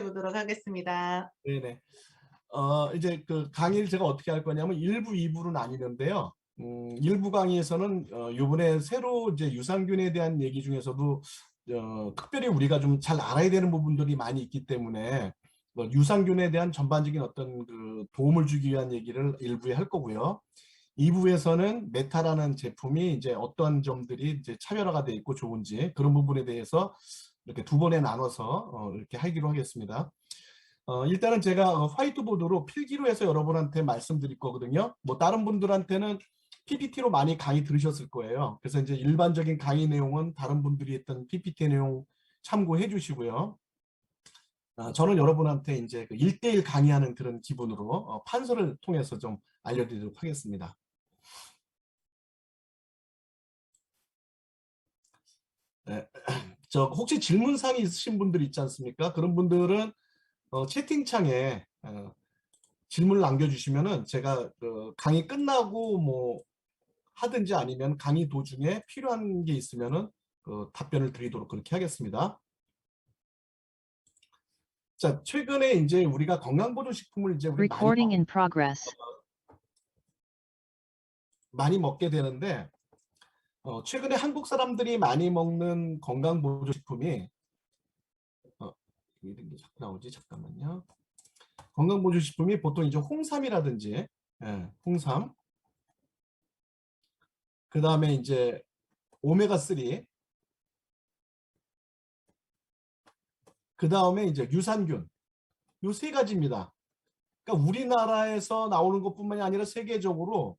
보도록 하겠습니다. 네네. 이제 그 강의를 제가 어떻게 할 거냐면 1부, 2부로 나뉘는데요. 1부 강의에서는 요번에 새로 이제 유산균에 대한 얘기 중에서도 특별히 우리가 좀 잘 알아야 되는 부분들이 많이 있기 때문에 유산균에 대한 전반적인 어떤 그 도움을 주기 위한 얘기를 1부에 할 거고요. 2부에서는 메타라는 제품이 이제 어떤 점들이 이제 차별화가 돼 있고 좋은지 그런 부분에 대해서 이렇게 두 번에 나눠서 이렇게 하기로 하겠습니다. 일단은 제가 화이트보드로 필기로 해서 여러분한테 말씀드릴 거거든요. 뭐 다른 분들한테는 PPT로 많이 강의 들으셨을 거예요. 그래서 이제 일반적인 강의 내용은 다른 분들이 했던 PPT 내용 참고해 주시고요. 저는 여러분한테 이제 그 1대1 강의하는 그런 기분으로 판서를 통해서 좀 알려드리도록 하겠습니다. 네. 저 혹시 질문사항이 있으신 분들 있지 않습니까? 그런 분들은 채팅창에 질문을 남겨주시면은 제가 강의 끝나고 뭐 하든지 아니면 강의 도중에 필요한 게 있으면은 답변을 드리도록 그렇게 하겠습니다. 자, 최근에 이제 우리가 건강보조식품을 이제 우리 많이 먹게 되는데 최근에 한국 사람들이 많이 먹는 건강보조식품이 이런 게 자꾸 나오지? 잠깐만요. 건강보조식품이 보통 이제 홍삼이라든지 홍삼, 그 다음에 이제 오메가3, 그 다음에 이제 유산균, 요 세 가지입니다. 그러니까 우리나라에서 나오는 것뿐만이 아니라 세계적으로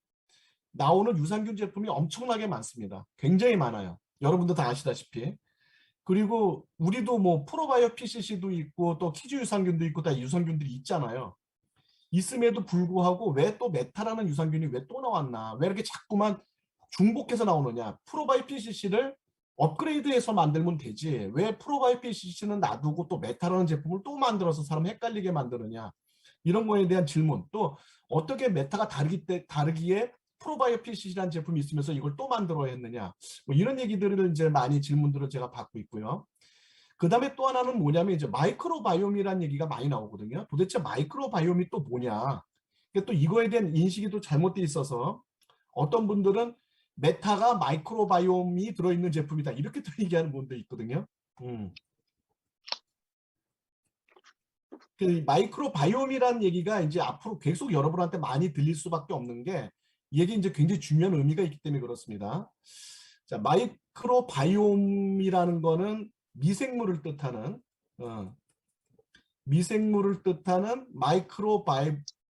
나오는 유산균 제품이 엄청나게 많습니다. 굉장히 많아요. 여러분도 다 아시다시피. 그리고 우리도 뭐 프로바이오 PCC도 있고 또 키즈 유산균도 있고 다 유산균들이 있잖아요. 있음에도 불구하고 왜 또 메타라는 유산균이 왜 또 나왔나? 왜 이렇게 자꾸만 중복해서 나오느냐? 프로바이오 PCC를 업그레이드해서 만들면 되지. 왜 프로바이오 PCC는 놔두고 또 메타라는 제품을 또 만들어서 사람 헷갈리게 만드느냐? 이런 거에 대한 질문. 또 어떻게 메타가 다르기에 프로바이오 PCC라는 제품이 있으면서 이걸 또 만들어야 했느냐? 뭐 이런 얘기들을 이제 많이 질문들을 제가 받고 있고요. 그 다음에 또 하나는 뭐냐면 이제 마이크로바이옴이라는 얘기가 많이 나오거든요. 도대체 마이크로바이옴이 또 뭐냐? 또 이거에 대한 인식이 또 잘못돼 있어서 어떤 분들은 메타가 마이크로바이옴이 들어있는 제품이다. 이렇게 또 얘기하는 분도 있거든요. 그 마이크로바이옴이라는 얘기가 이제 앞으로 계속 여러분한테 많이 들릴 수밖에 없는 게 이게 이제 굉장히 중요한 의미가 있기 때문에 그렇습니다. 자, 마이크로바이옴이라는 거는 미생물을 뜻하는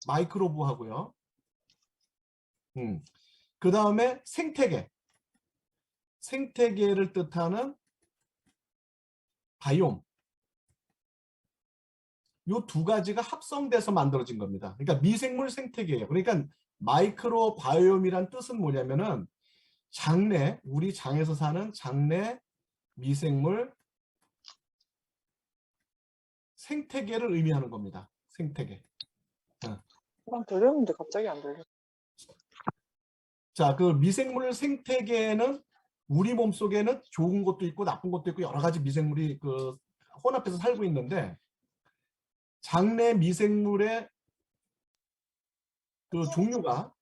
마이크로브 하고요. 그 다음에 생태계를 뜻하는 바이옴. 요 두 가지가 합성돼서 만들어진 겁니다. 그러니까 미생물 생태계예요. 그러니까 마이크로바이옴이란 뜻은 뭐냐면은 우리 장에서 사는 장내 미생물 생태계를 의미하는 겁니다. 생태계. 그럼 들렸는데 갑자기 안 들려. 자, 그 미생물 생태계는 우리 몸속에는 좋은 것도 있고 나쁜 것도 있고 여러 가지 미생물이 그 혼합해서 살고 있는데 장내 미생물의 그 종류가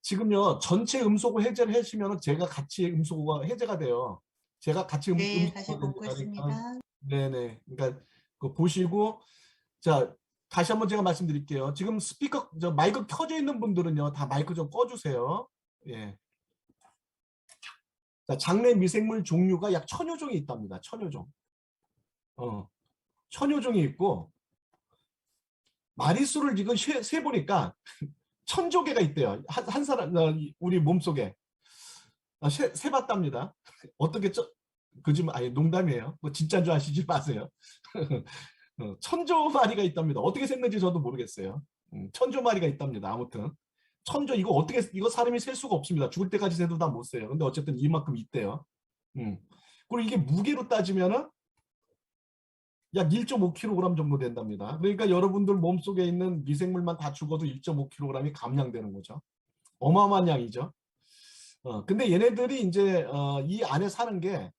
지금요 전체 음소거 해제를 하시면 제가 같이 음소거가 해제가 돼요. 제가 같이 네, 다시 보고 있습니다. 네네. 그러니까 그 보시고 자 다시 한번 제가 말씀드릴게요. 지금 마이크 켜져 있는 분들은요 다 마이크 좀 꺼주세요. 예. 자, 장내 미생물 종류가 약 1000여 종이 있답니다. 1000여 종. 1000여 종이 있고 마리수를 지금 세 보니까 1000조 개가 있대요. 한 사람 우리 몸속에 세봤답니다. 어떻게 거짓말 아니 농담이에요. 뭐 진짜인 줄 아시지 마세요. 1000조 마리가 있답니다. 어떻게 셌는지 저도 모르겠어요. 1000조 마리가 있답니다. 아무튼 1000조 이거 사람이 셀 수가 없습니다. 죽을 때까지 세도 다 못 세요. 근데 어쨌든 이만큼 있대요. 그리고 이게 무게로 따지면은 약 1.5kg 정도 된답니다. 그러니까 여러분들 몸속에 있는 미생물만 다 죽어도 1.5kg이 감량되는 거죠. 어마어마한 양이죠. 근데 얘네들이 이제 이 안에 사는 게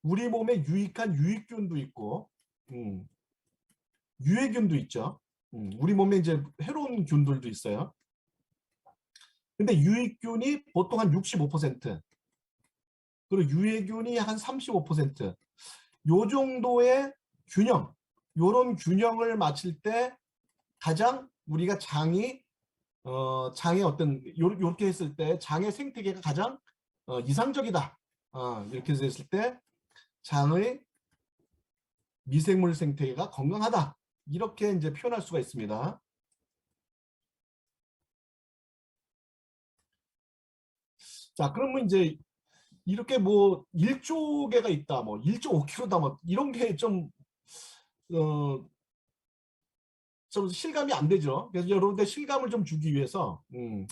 우리 몸에 유익한 유익균도 있고 유해균도 있죠. 우리 몸에 이제 해로운 균들도 있어요. 근데 유익균이 보통 한 65%, 그리고 유해균이 한 35%, 요 정도의 균형, 요런 균형을 맞출 때 가장 우리가 장이 장의 어떤 요렇게 했을 때 장의 생태계가 가장 이상적이다. 이렇게 했을 때 장의 미생물 생태계가 건강하다. 이렇게 이제 표현할 수가 있습니다. 자, 그러면 이제 이렇게 뭐 1조 개가 있다, 뭐 1.5kg다, 뭐 이런 게 좀 좀 실감이 안 되죠. 그래서 여러분들 실감을 좀 주기 위해서,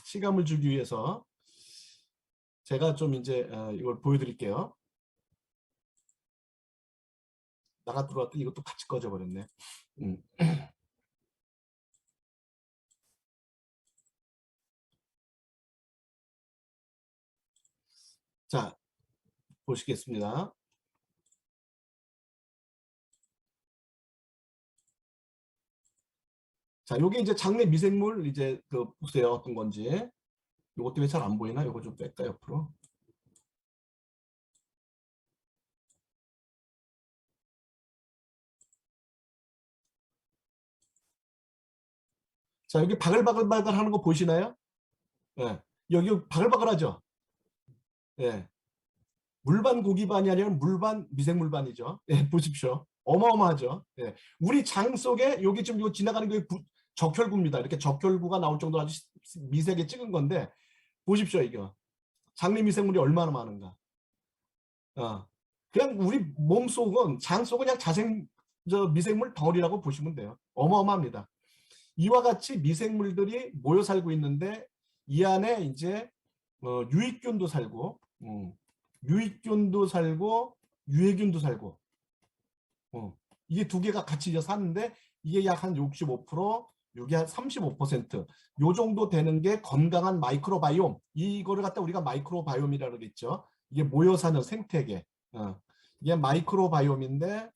실감을 주기 위해서 제가 좀 이제 이걸 보여드릴게요. 나가 들어왔더니 이것도 같이 꺼져 버렸네. 자, 보시겠습니다. 자, 요게 이제 장내 미생물 이제 보세요. 어떤 건지. 요것 때문에 잘 안 보이나? 요거 좀 뺄까 옆으로. 자, 여기 바글바글 하는 거 보이시나요? 예. 여기 바글바글하죠? 예. 물반 고기반이 아니라 물반 미생물반이죠. 예, 보십시오. 어마어마하죠. 예. 우리 장 속에 여기 지금 요 지나가는 게 적혈구입니다. 이렇게 적혈구가 나올 정도로 아주 미세하게 찍은 건데 보십시오, 이거. 장내 미생물이 얼마나 많은가. 그냥 우리 몸 속은 장 속은 그냥 미생물 덩어리라고 보시면 돼요. 어마어마합니다. 이와 같이 미생물들이 모여 살고 있는데 이 안에 이제 유익균도 살고 유익균도 살고 유해균도 살고 이게 두 개가 같이 이제 사는데 이게 약 한 65%, 이게 한 35%, 요 정도 되는 게 건강한 마이크로바이옴. 이거를 갖다 우리가 마이크로바이옴이라고 그러겠죠. 이게 모여 사는 생태계. 이게 마이크로바이옴인데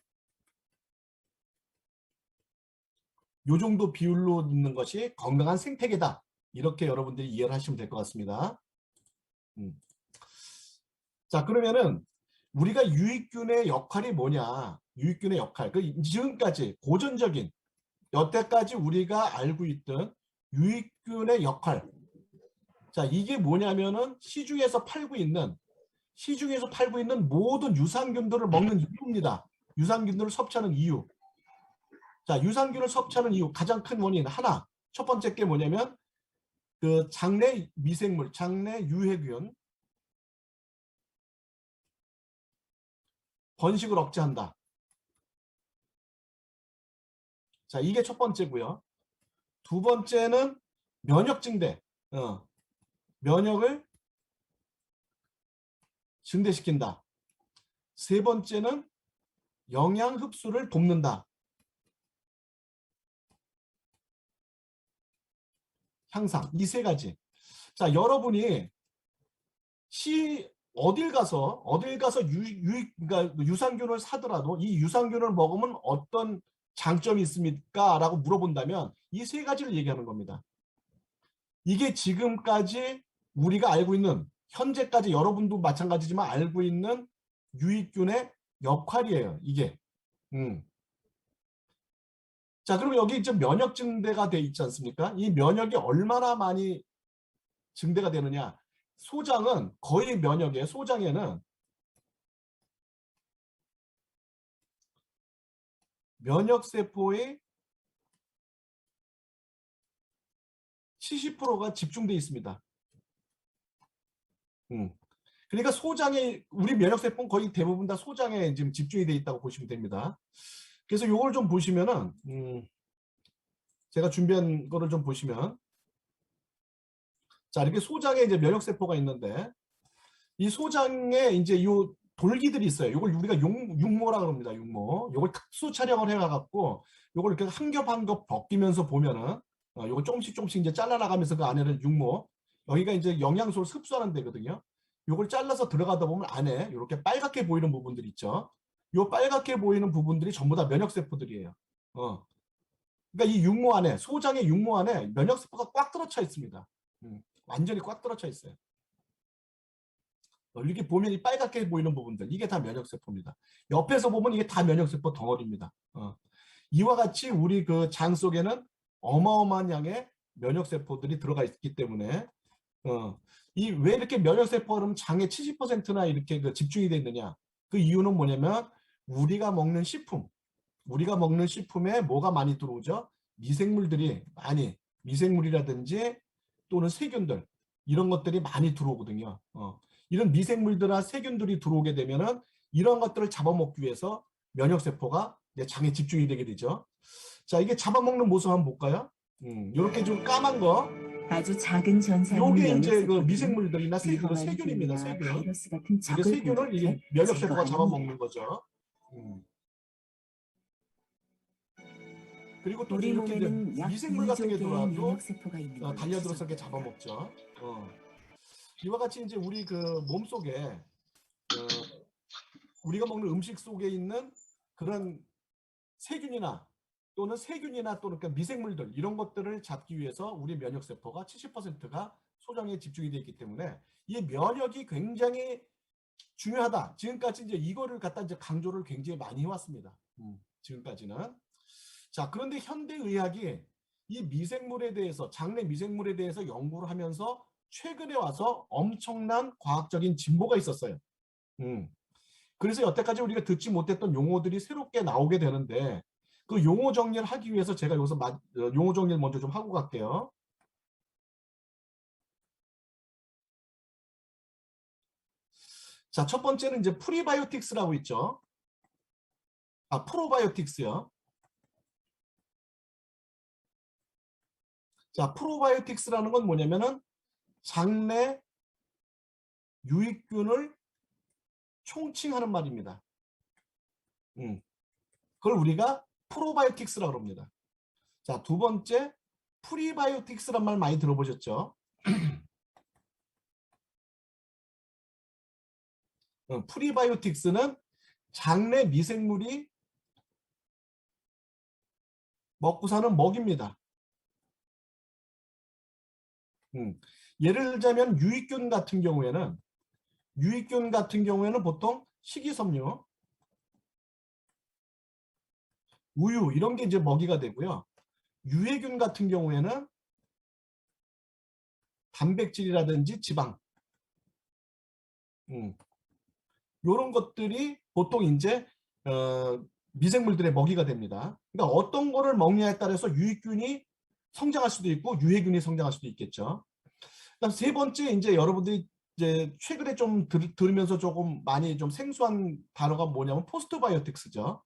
요 정도 비율로 있는 것이 건강한 생태계다. 이렇게 여러분들이 이해를 하시면 될 것 같습니다. 자, 그러면은 우리가 유익균의 역할이 뭐냐? 유익균의 역할. 지금까지 고전적인 여태까지 우리가 알고 있던 유익균의 역할. 자, 이게 뭐냐면은 시중에서 팔고 있는 모든 유산균들을 먹는 이유입니다. 유산균들을 섭취하는 이유. 자, 유산균을 섭취하는 이유 가장 큰 원인 하나. 첫 번째 게 뭐냐면 그 장내 미생물, 장내 유해균 번식을 억제한다. 자, 이게 첫 번째고요. 두 번째는 면역 증대. 면역을 증대시킨다. 세 번째는 영양 흡수를 돕는다. 향상. 이 세 가지. 자, 여러분이 어딜 가서 그러니까 유산균을 사더라도 이 유산균을 먹으면 어떤 장점이 있습니까? 라고 물어본다면 이 세 가지를 얘기하는 겁니다. 이게 지금까지 우리가 알고 있는, 현재까지 여러분도 마찬가지지만 알고 있는 유익균의 역할이에요. 이게. 자, 그럼 여기 이제 면역 증대가 돼 있지 않습니까? 이 면역이 얼마나 많이 증대가 되느냐? 소장은 거의 소장에는 면역세포의 70%가 집중되어 있습니다. 그러니까 우리 면역세포는 거의 대부분 다 소장에 지금 집중이 되어 있다고 보시면 됩니다. 그래서 이걸 좀 보시면은, 제가 준비한 거를 좀 보시면, 자, 이렇게 소장에 이제 면역세포가 있는데, 이 소장에 이제 이 돌기들이 있어요. 이걸 우리가 육모라 그럽니다. 육모. 이걸 특수 촬영을 해가지고 이걸 이렇게 한 겹 한 겹 벗기면서 보면은 이거 조금씩 조금씩 이제 잘라나가면서 그 안에는 육모. 여기가 이제 영양소를 흡수하는 데거든요. 이걸 잘라서 들어가다 보면 안에 이렇게 빨갛게 보이는 부분들이 있죠. 이 빨갛게 보이는 부분들이 전부 다 면역세포들이에요. 그러니까 이 육모 안에, 소장의 육모 안에 면역세포가 꽉 들어차 있습니다. 완전히 꽉 들어차 있어요. 이렇게 보면 이 빨갛게 보이는 부분들, 이게 다 면역세포입니다. 옆에서 보면 이게 다 면역세포 덩어리입니다. 이와 같이 우리 그 장 속에는 어마어마한 양의 면역세포들이 들어가 있기 때문에 이 왜 이렇게 면역세포가 그러면 장의 70%나 이렇게 그 집중이 돼 있느냐? 그 이유는 뭐냐면 우리가 먹는 식품에 뭐가 많이 들어오죠? 미생물들이 많이, 미생물이라든지 또는 세균들 이런 것들이 많이 들어오거든요. 이런 미생물들이나 세균들이 들어오게 되면은 이런 것들을 잡아먹기 위해서 면역세포가 이제 장에 집중이 되게 되죠. 자, 이게 잡아먹는 모습 한번 볼까요? 이렇게 좀 까만 거. 아주 작은 전사인 요게 이제 그 면역세포들은 미생물들이나 위험한 세균입니다. 균이나 세균. 바이러스 같은 이게 적을 세균을 공격해 이게 면역세포가 제거합니다. 잡아먹는 거죠. 그리고 또 우리 이렇게 이제 몸에는 약 미생물 같은 게 2조 개의 들어와도 면역세포가 있는 걸로 달려들어서 이렇게 추정됩니다. 잡아먹죠. 이와 같이 이제 우리 그 몸 속에 우리가 먹는 음식 속에 있는 그런 세균이나 또는 그러니까 미생물들 이런 것들을 잡기 위해서 우리 면역세포가 70%가 소장에 집중이 되어 있기 때문에 이 면역이 굉장히 중요하다. 지금까지 이제 이거를 갖다 이제 강조를 굉장히 많이 해왔습니다. 지금까지는. 자, 그런데 현대의학이 이 미생물에 대해서, 장내 미생물에 대해서 연구를 하면서 최근에 와서 엄청난 과학적인 진보가 있었어요. 그래서 여태까지 우리가 듣지 못했던 용어들이 새롭게 나오게 되는데 그 용어 정리를 하기 위해서 제가 여기서 용어 정리를 먼저 좀 하고 갈게요. 자, 첫 번째는 이제 프리바이오틱스라고 있죠. 프로바이오틱스요. 자, 프로바이오틱스라는 건 뭐냐면은 장내 유익균을 총칭하는 말입니다. 그걸 우리가 프로바이오틱스라고 합니다. 자, 두 번째 프리바이오틱스란 말 많이 들어보셨죠? 프리바이오틱스는 장내 미생물이 먹고 사는 먹입니다. 예를 들자면 유익균 같은 경우에는 보통 식이섬유, 우유 이런 게 이제 먹이가 되고요. 유해균 같은 경우에는 단백질이라든지 지방 이런 것들이 보통 이제 미생물들의 먹이가 됩니다. 그러니까 어떤 거를 먹냐에 따라서 유익균이 성장할 수도 있고 유해균이 성장할 수도 있겠죠. 그다음 세 번째 이제 여러분들이 이제 최근에 좀 들으면서 조금 많이 좀 생소한 단어가 뭐냐면 포스트바이오틱스죠.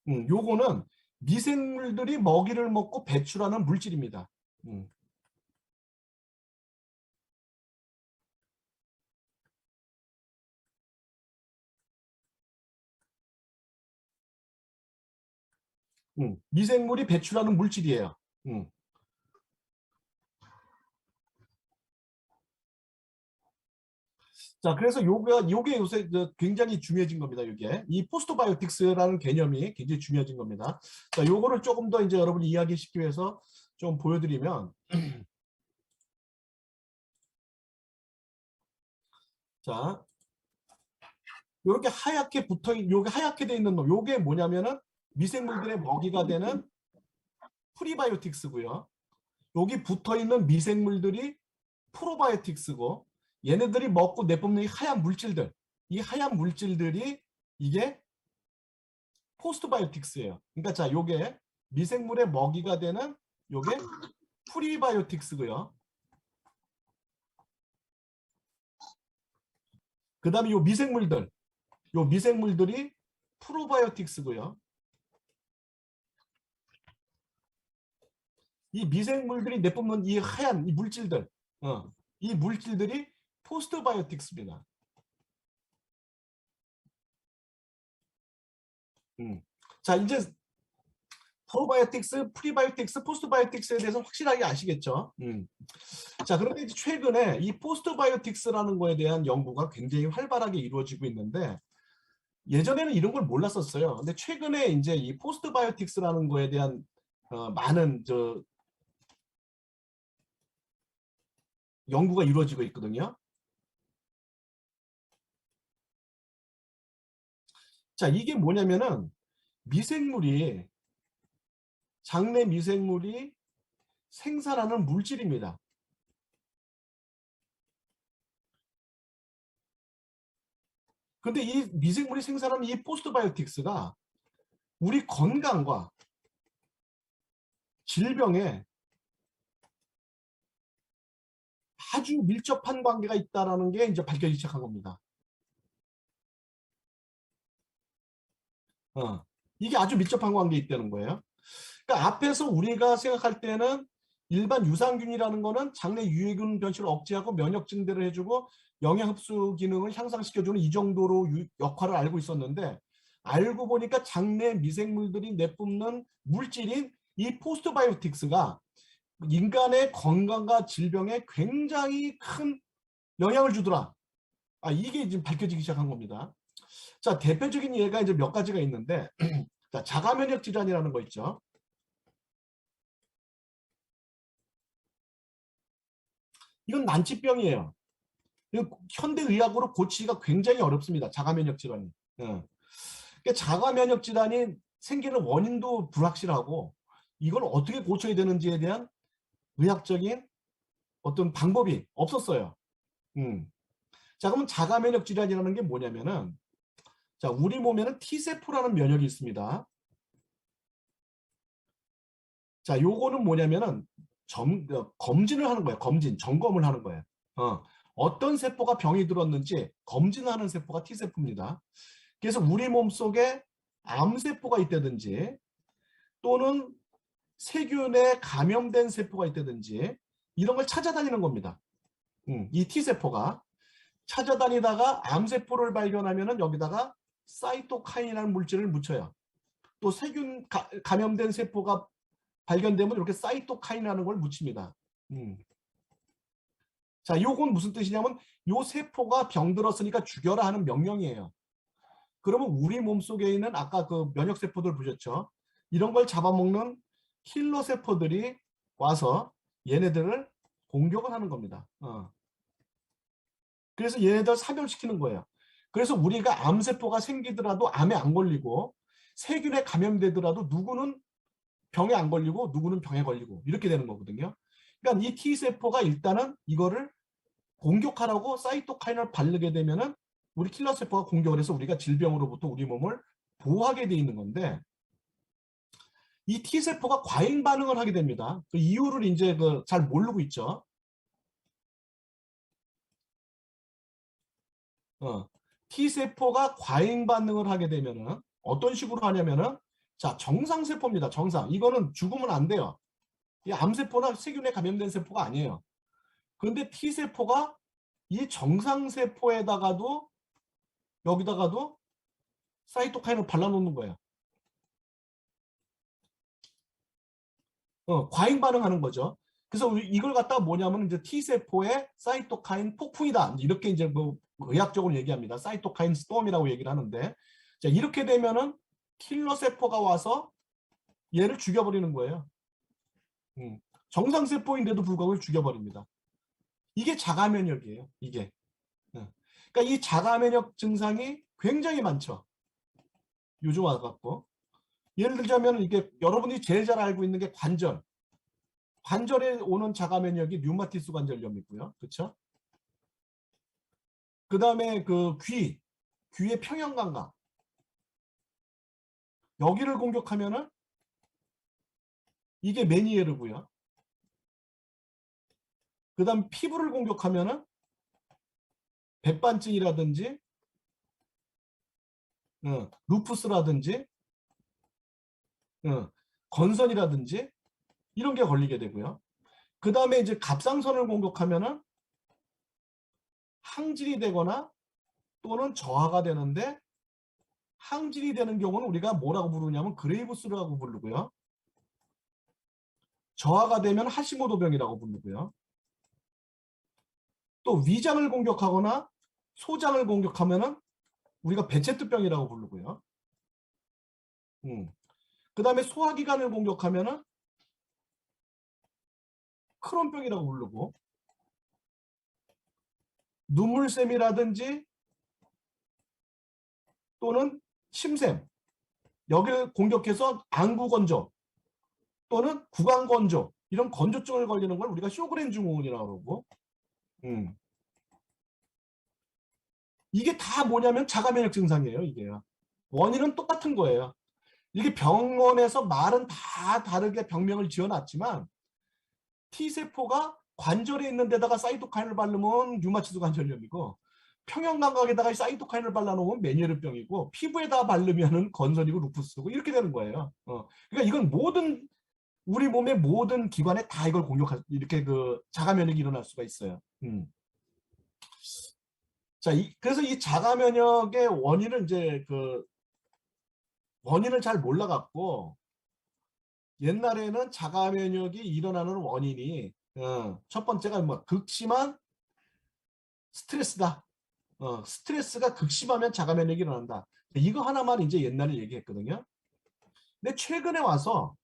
요거는 미생물들이 먹이를 먹고 배출하는 물질입니다. 미생물이 배출하는 물질이에요. 자, 그래서 요게 요새 굉장히 중요해진 겁니다. 이게 이 포스트바이오틱스라는 개념이 굉장히 중요해진 겁니다. 자, 요거를 조금 더 이제 여러분이 이야기시키기 위해서 좀 보여드리면, 자, 요렇게 하얗게 요게 하얗게 돼 있는 놈, 요게 뭐냐면은 미생물들의 먹이가 되는 프리바이오틱스고요. 여기 붙어 있는 미생물들이 프로바이오틱스고, 얘네들이 먹고 내뿜는 이 하얀 물질들, 이 하얀 물질들이 이게 포스트바이오틱스예요. 그러니까 자, 요게 미생물의 먹이가 되는 요게 프리바이오틱스고요. 그 다음에 요 미생물들이 프로바이오틱스고요. 이 미생물들이 내뿜는 이 하얀 이 물질들, 이 물질들이 포스트바이오틱스입니다. 자, 이제 프로바이오틱스, 프리바이오틱스, 포스트바이오틱스에 대해서 확실하게 아시겠죠? 자, 그런데 이제 최근에 이 포스트바이오틱스라는 거에 대한 연구가 굉장히 활발하게 이루어지고 있는데 예전에는 이런 걸 몰랐었어요. 근데 최근에 이제 이 포스트바이오틱스라는 거에 대한 많은 연구가 이루어지고 있거든요. 자, 이게 뭐냐면은 장내 미생물이 생산하는 물질입니다. 근데 이 미생물이 생산하는 이 포스트바이오틱스가 우리 건강과 질병에 아주 밀접한 관계가 있다라는 게 이제 밝혀지기 시작한 겁니다. 이게 아주 밀접한 관계에 있다는 거예요. 그러니까 앞에서 우리가 생각할 때는 일반 유산균이라는 거는 장내 유해균 변실을 억제하고 면역 증대를 해주고 영양 흡수 기능을 향상시켜주는 이 정도로 역할을 알고 있었는데 알고 보니까 장내 미생물들이 내뿜는 물질인 이 포스트바이오틱스가 인간의 건강과 질병에 굉장히 큰 영향을 주더라. 이게 지금 밝혀지기 시작한 겁니다. 자, 대표적인 예가 이제 몇 가지가 있는데 자, 자가면역 질환이라는 거 있죠. 이건 난치병이에요. 현대의학으로 고치기가 굉장히 어렵습니다. 자가면역 질환이. 그러니까 자가면역 질환이 생기는 원인도 불확실하고 이걸 어떻게 고쳐야 되는지에 대한 의학적인 어떤 방법이 없었어요. 자, 그러면 자가면역 질환이라는 게 뭐냐면은 자, 우리 몸에는 T세포라는 면역이 있습니다. 자, 요거는 뭐냐면은 검진을 하는 거예요. 점검을 하는 거예요. 어떤 세포가 병이 들었는지 검진하는 세포가 T세포입니다. 그래서 우리 몸속에 암세포가 있다든지 또는 세균에 감염된 세포가 있다든지 이런 걸 찾아다니는 겁니다. 이 T세포가 찾아다니다가 암세포를 발견하면은 여기다가 사이토카인이라는 물질을 묻혀요. 또 세균 감염된 세포가 발견되면 이렇게 사이토카인이라는 걸 묻힙니다. 자, 요건 무슨 뜻이냐면 요 세포가 병들었으니까 죽여라 하는 명령이에요. 그러면 우리 몸속에 있는 아까 그 면역세포들 보셨죠? 이런 걸 잡아먹는 킬러 세포들이 와서 얘네들을 공격을 하는 겁니다. 그래서 얘네들 사멸시키는 거예요. 그래서 우리가 암세포가 생기더라도 암에 안 걸리고 세균에 감염되더라도 누구는 병에 안 걸리고 누구는 병에 걸리고 이렇게 되는 거거든요. 그러니까 이 T세포가 일단은 이거를 공격하라고 사이토카인을 바르게 되면은 우리 킬러세포가 공격을 해서 우리가 질병으로부터 우리 몸을 보호하게 돼 있는 건데 이 T세포가 과잉 반응을 하게 됩니다. 그 이유를 이제 잘 모르고 있죠. T세포가 과잉 반응을 하게 되면은 어떤 식으로 하냐면은 자, 정상세포입니다. 정상. 이거는 죽으면 안 돼요. 이 암세포나 세균에 감염된 세포가 아니에요. 그런데 T세포가 이 정상세포에다가도 여기다가도 사이토카인을 발라놓는 거예요. 과잉 반응하는 거죠. 그래서 이걸 갖다가 뭐냐면 이제 T세포의 사이토카인 폭풍이다. 이렇게 이제 뭐 의학적으로 얘기합니다. 사이토카인 스톰이라고 얘기를 하는데 자, 이렇게 되면은 킬러 세포가 와서 얘를 죽여버리는 거예요. 정상세포인데도 불구하고 죽여버립니다. 이게 자가면역이에요. 이게. 그러니까 이 자가면역 증상이 굉장히 많죠. 요즘 와갖고. 예를 들자면 이게 여러분이 제일 잘 알고 있는 게 관절. 관절에 오는 자가면역이 류마티스 관절염이고요. 그렇죠? 그 다음에 귀의 평형감각. 여기를 공격하면은 이게 메니에르고요. 그 다음 피부를 공격하면은 백반증이라든지 루푸스라든지 건선이라든지 이런 게 걸리게 되고요. 그 다음에 이제 갑상선을 공격하면은 항질이 되거나 또는 저하가 되는데, 항질이 되는 경우는 우리가 뭐라고 부르냐면 그레이브스라고 부르고요. 저하가 되면 하시모토병이라고 부르고요. 또 위장을 공격하거나 소장을 공격하면은 우리가 베체트병이라고 부르고요. 그 다음에 소화기관을 공격하면은 크론병이라고 부르고, 눈물샘이라든지 또는 침샘, 여기를 공격해서 안구건조 또는 구강건조, 이런 건조증을 걸리는 걸 우리가 쇼그렌 증후군이라고 그러고, 이게 다 뭐냐면 자가면역 증상이에요. 이게 원인은 똑같은 거예요. 이게 병원에서 말은 다 다르게 병명을 지어놨지만 T세포가 관절에 있는 데다가 사이토카인을 바르면 류마티스 관절염이고, 평형감각에다가 사이토카인을 발라놓으면 메니에르병이고, 피부에다 바르면은 건선이고 루푸스고, 이렇게 되는 거예요. 그러니까 이건 모든 우리 몸의 모든 기관에 다 이걸 공격할, 이렇게 그 자가면역이 일어날 수가 있어요. 자, 그래서 이 자가면역의 원인은 이제 그 원인을 잘 몰라갖고, 옛날에는 자가면역이 일어나는 원인이 첫 번째가 뭐 극심한 스트레스다. 스트레스가 극심하면 자가면역이 일어난다. 이거 하나만 이제 옛날에 얘기했거든요. 근데 최근에 와서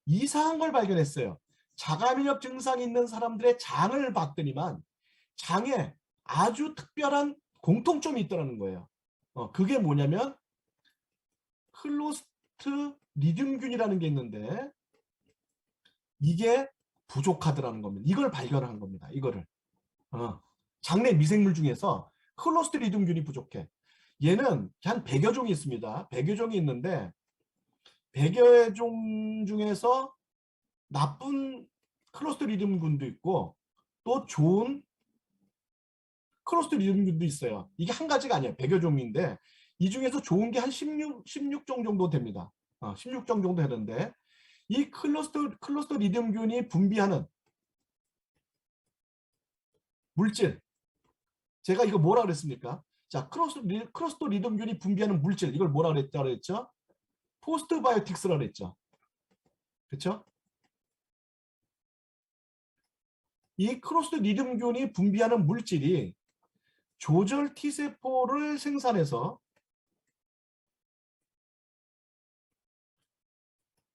이상한 걸 발견했어요. 자가면역 증상이 있는 사람들의 장을 봤더니만 장에 아주 특별한 공통점이 있더라는 거예요. 그게 뭐냐면 클로스트리디움균이라는 게 있는데 이게 부족하더라는 겁니다. 이걸 발견한 겁니다. 이거를. 장내 미생물 중에서 클로스트리디움균이 부족해. 얘는 한 100여 종이 있습니다. 100여 종이 있는데 100여 종 중에서 나쁜 클로스트리디움균도 있고 또 좋은 클로스트리디움균도 있어요. 이게 한 가지가 아니에요. 100여 종인데 이 중에서 좋은 게 한 16종 정도 됩니다. 16종 정도 되는데 이 클로스트리디움균이 분비하는 물질, 제가 이거 뭐라 그랬습니까? 자, 클로스트리디움균이 분비하는 물질, 이걸 뭐라 그랬죠? 포스트바이오틱스라고 그랬죠. 그렇죠? 이 클로스트리디움균이 분비하는 물질이 조절 T세포를 생산해서,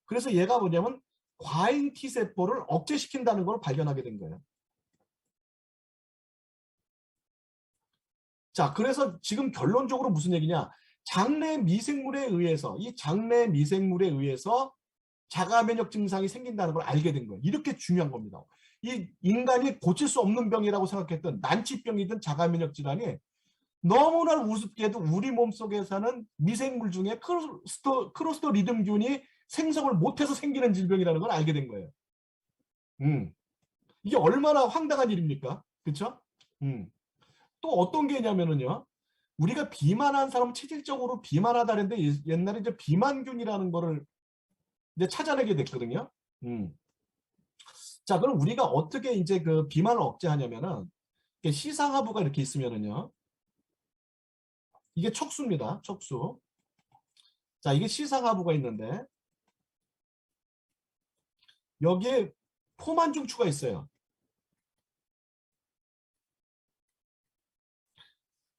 그래서 얘가 뭐냐면 과잉 T세포를 억제시킨다는 걸 발견하게 된 거예요. 자, 그래서 지금 결론적으로 무슨 얘기냐? 장내 미생물에 의해서, 이 장내 미생물에 의해서 자가면역 증상이 생긴다는 걸 알게 된 거예요. 이렇게 중요한 겁니다. 이 인간이 고칠 수 없는 병이라고 생각했던 난치병이든 자가면역 질환이 너무나 우습게도 우리 몸속에 사는 미생물 중에 클로스트리디움균이 생성을 못해서 생기는 질병이라는 걸 알게 된 거예요. 이게 얼마나 황당한 일입니까? 그렇죠? 또 어떤 게 있냐면요. 우리가 비만한 사람, 체질적으로 비만하다는데 옛날에 이제 비만균이라는 거를 이제 찾아내게 됐거든요. 자, 그럼 우리가 어떻게 이제 그 비만을 억제하냐면은 시상하부가 이렇게 있으면은요. 이게 척수입니다. 척수. 자, 이게 시상하부가 있는데 여기에 포만중추가 있어요.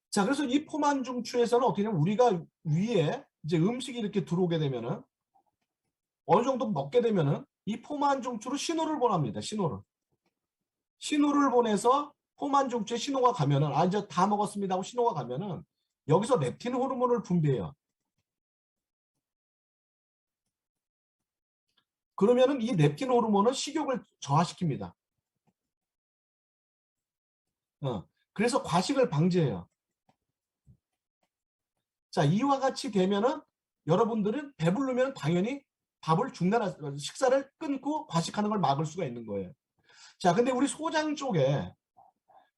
자, 그래서 이 포만중추에서는 어떻게 되냐면 우리가 위에 이제 음식이 이렇게 들어오게 되면은 어느 정도 먹게 되면은 이 포만중추로 신호를 보냅니다. 신호를 보내서 포만중추에 신호가 가면은 이제 다 먹었습니다 하고 신호가 가면은 여기서 렙틴 호르몬을 분비해요. 그러면은 이 렙틴 호르몬은 식욕을 저하시킵니다. 그래서 과식을 방지해요. 자, 이와 같이 되면은 여러분들은 배부르면 당연히 식사를 끊고 과식하는 걸 막을 수가 있는 거예요. 자, 근데 우리 소장 쪽에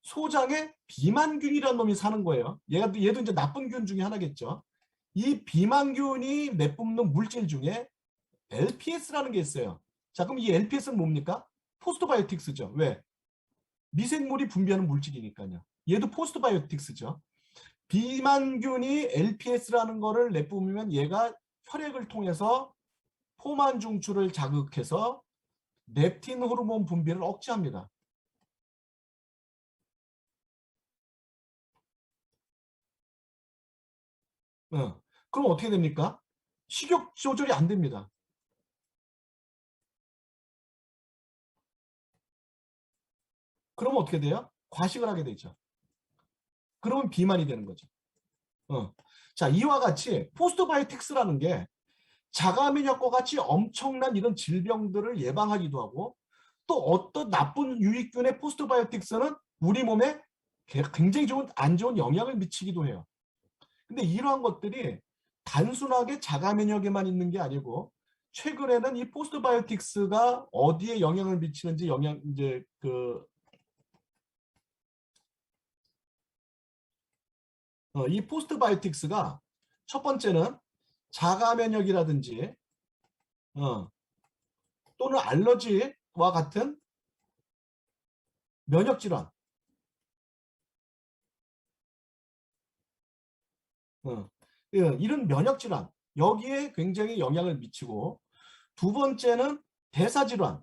소장에 비만균이라는 놈이 사는 거예요. 얘도 이제 나쁜 균 중에 하나겠죠. 이 비만균이 내뿜는 물질 중에 LPS라는 게 있어요. 자, 그럼 이 LPS는 뭡니까? 포스트바이오틱스죠. 왜? 미생물이 분비하는 물질이니까요. 얘도 포스트바이오틱스죠. 비만균이 LPS라는 거를 내뿜으면 얘가 혈액을 통해서 포만 중추를 자극해서 렙틴 호르몬 분비를 억제합니다. 그럼 어떻게 됩니까? 식욕 조절이 안 됩니다. 그러면 어떻게 돼요? 과식을 하게 되죠. 그러면 비만이 되는 거죠. 자, 이와 같이 포스트바이오틱스라는 게 자가면역과 같이 엄청난 이런 질병들을 예방하기도 하고 또 어떤 나쁜 유익균의 포스트바이오틱스는 우리 몸에 굉장히 안 좋은 영향을 미치기도 해요. 근데 이러한 것들이 단순하게 자가면역에만 있는 게 아니고 최근에는 이 포스트바이오틱스가 어디에 영향을 미치는지 이 포스트바이오틱스가 첫 번째는 자가면역이라든지 또는 알러지와 같은 면역질환, 이런 면역질환 여기에 굉장히 영향을 미치고, 두 번째는 대사질환.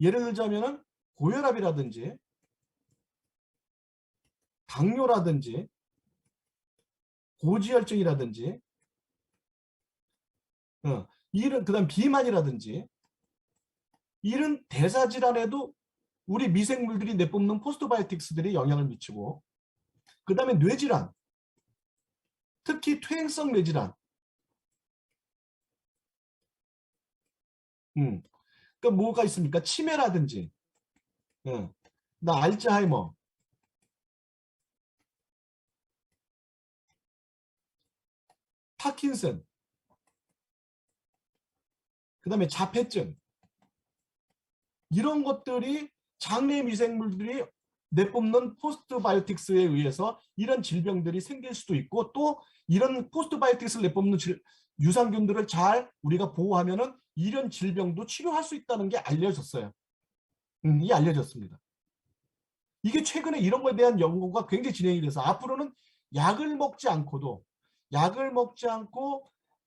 예를 들자면은 고혈압이라든지 당뇨라든지 고지혈증이라든지 이런 그다음 비만이라든지 이런 대사질환에도 우리 미생물들이 내뿜는 포스트바이오틱스들이 영향을 미치고, 그 다음에 뇌질환, 특히 퇴행성 뇌질환, 그 뭐가 있습니까? 치매라든지, 나 알츠하이머, 파킨슨, 그 다음에 자폐증, 이런 것들이 장내 미생물들이 내뿜는 포스트바이오틱스에 의해서 이런 질병들이 생길 수도 있고, 또 이런 포스트바이오틱스를 내뿜는 유산균들을 잘 우리가 보호하면은 이런 질병도 치료할 수 있다는 게 알려졌어요. 이게 알려졌습니다. 이게 최근에 이런 거에 대한 연구가 굉장히 진행이 돼서 앞으로는 약을 먹지 않고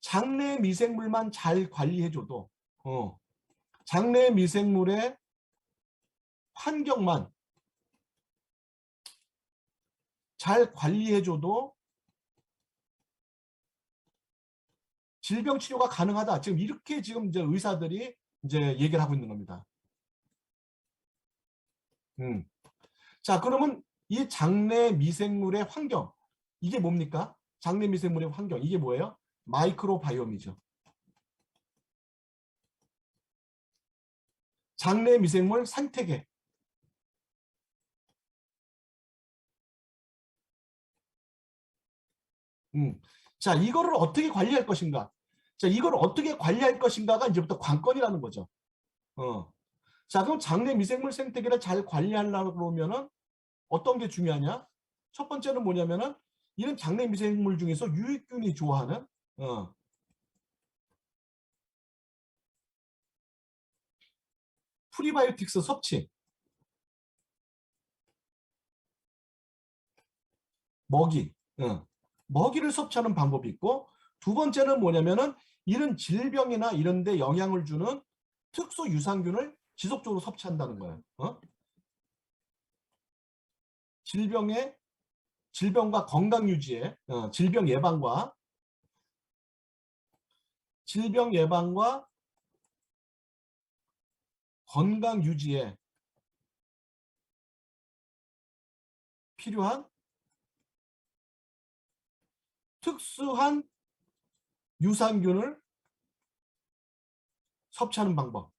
장내 미생물만 잘 관리해줘도 장내 미생물의 환경만 잘 관리해줘도 질병 치료가 가능하다. 지금 이렇게 지금 이제 의사들이 이제 얘기를 하고 있는 겁니다. 자, 그러면 이 장내 미생물의 환경, 이게 뭡니까? 장내 미생물의 환경, 이게 뭐예요? 마이크로바이옴이죠. 장내 미생물 생태계. 자, 이거를 어떻게 관리할 것인가? 자, 이걸 어떻게 관리할 것인가가 이제부터 관건이라는 거죠. 자, 그럼 장내 미생물 생태계를 잘 관리하려고 그러면은 어떤 게 중요하냐? 첫 번째는 뭐냐면은 이런 장내 미생물 중에서 유익균이 좋아하는 프리바이오틱스 섭취, 먹이를 섭취하는 방법이 있고, 두 번째는 뭐냐면은 이런 질병이나 이런 데 영향을 주는 특수 유산균을 지속적으로 섭취한다는 거예요. 질병과 건강 유지에, 질병 예방과 건강 유지에 필요한 특수한 유산균을 섭취하는 방법.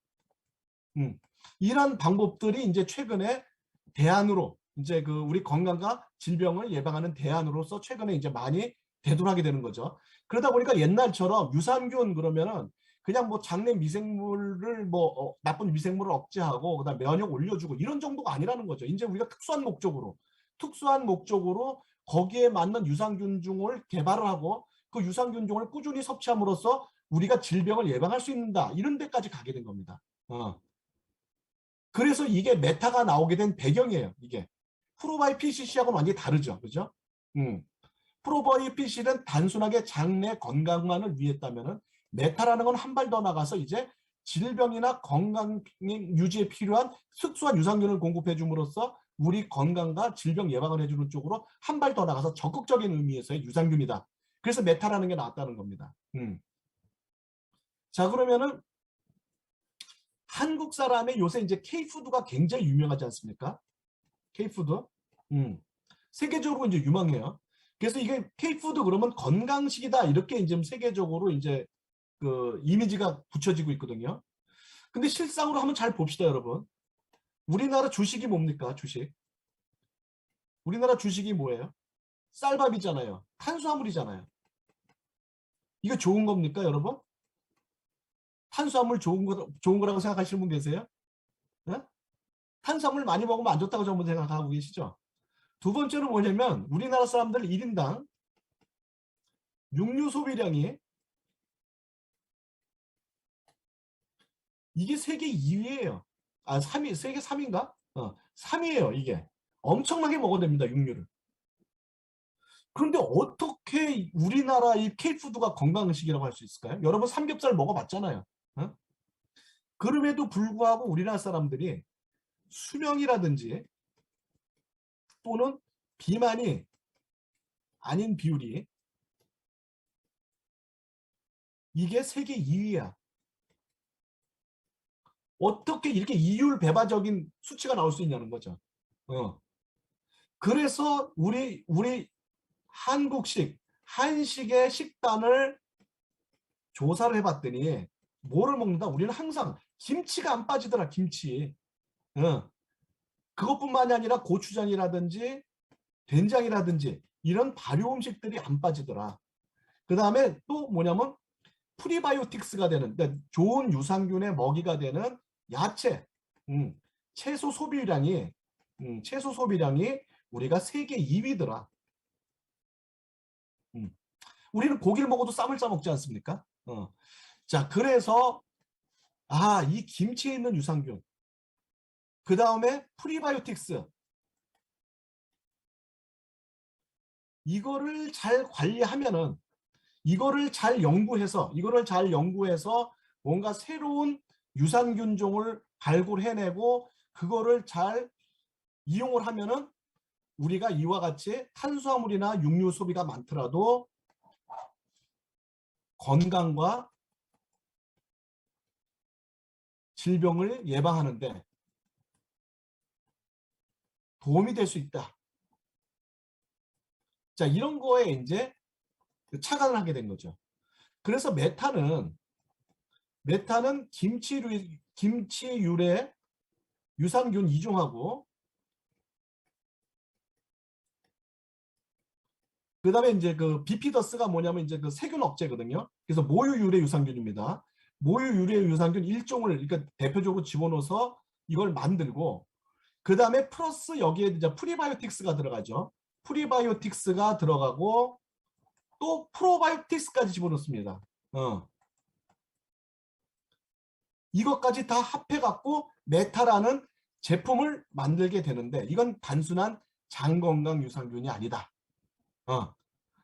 이런 방법들이 이제 최근에 대안으로, 이제 그 우리 건강과 질병을 예방하는 대안으로서 최근에 이제 많이 대두하게 되는 거죠. 그러다 보니까 옛날처럼 유산균 그러면은 그냥 뭐 장내 미생물을 나쁜 미생물을 억제하고 그다음 면역 올려주고 이런 정도가 아니라는 거죠. 이제 우리가 특수한 목적으로 거기에 맞는 유산균종을 개발을 하고 그 유산균종을 꾸준히 섭취함으로써 우리가 질병을 예방할 수 있다, 이런 데까지 가게 된 겁니다. 그래서 이게 메타가 나오게 된 배경이에요. 이게 프로바이 PCC하고는 완전히 다르죠. 그죠? 프로바이 PC는 단순하게 장내 건강만을 위했다면은 메타라는 건 한 발 더 나가서 이제 질병이나 건강 유지에 필요한 특수한 유산균을 공급해 줌으로써 우리 건강과 질병 예방을 해주는 쪽으로 한 발 더 나가서 적극적인 의미에서의 유산균이다. 그래서 메타라는 게 나왔다는 겁니다. 자, 그러면은 한국 사람의 요새 이제 K푸드가 굉장히 유명하지 않습니까? K푸드. 세계적으로 이제 유명해요. 그래서 이게 K푸드 그러면 건강식이다. 이렇게 이제 세계적으로 이제 그 이미지가 붙여지고 있거든요. 근데 실상으로 한번 잘 봅시다, 여러분. 우리나라 주식이 뭡니까? 주식. 우리나라 주식이 뭐예요? 쌀밥이잖아요. 탄수화물이잖아요. 이거 좋은 겁니까, 여러분? 탄수화물 좋은 거라고 생각하시는 분 계세요? 네? 탄수화물 많이 먹으면 안 좋다고 전부 생각하고 계시죠? 두 번째는 뭐냐면 우리나라 사람들 1인당 육류 소비량이 이게 세계 2위예요. 아, 3위, 세계 3위인가? 3위예요, 이게. 엄청나게 먹어야 됩니다, 육류를. 그런데 어떻게 우리나라 이 K푸드가 건강식이라고 할 수 있을까요? 여러분 삼겹살 먹어봤잖아요. 그럼에도 불구하고 우리나라 사람들이 수명이라든지 또는 비만이 아닌 비율이 이게 세계 2위야. 어떻게 이렇게 이율배반적인 수치가 나올 수 있냐는 거죠. 그래서 우리 한식의 식단을 조사를 해봤더니 뭐를 먹는다? 우리는 항상 김치가 안 빠지더라. 김치. 그것뿐만이 아니라 고추장이라든지 된장이라든지 이런 발효 음식들이 안 빠지더라. 그 다음에 또 뭐냐면 프리바이오틱스가 되는, 그러니까 좋은 유산균의 먹이가 되는 야채, 채소 소비량이 우리가 세계 2위더라. 우리는 고기를 먹어도 쌈을 싸 먹지 않습니까? 자, 그래서 이 김치에 있는 유산균, 그 다음에 프리바이오틱스, 이거를 잘 관리하면은 이거를 잘 연구해서 뭔가 새로운 유산균종을 발굴해내고 그거를 잘 이용을 하면은 우리가 이와 같이 탄수화물이나 육류 소비가 많더라도 건강과 질병을 예방하는데 도움이 될 수 있다. 자, 이런 거에 이제 착안을 하게 된 거죠. 그래서 메타는 김치유래 유산균 2종하고 그 다음에 이제 그 비피더스가 뭐냐면 이제 그 세균 억제거든요. 그래서 모유 유래 유산균입니다. 모유 유래 유산균 1종을 그러니까 대표적으로 집어넣어서 이걸 만들고 그 다음에 플러스 여기에 이제 프리바이오틱스가 들어가죠. 프리바이오틱스가 들어가고 또 프로바이오틱스까지 집어넣습니다. 이것까지 다 합해갖고 메타라는 제품을 만들게 되는데 이건 단순한 장건강 유산균이 아니다.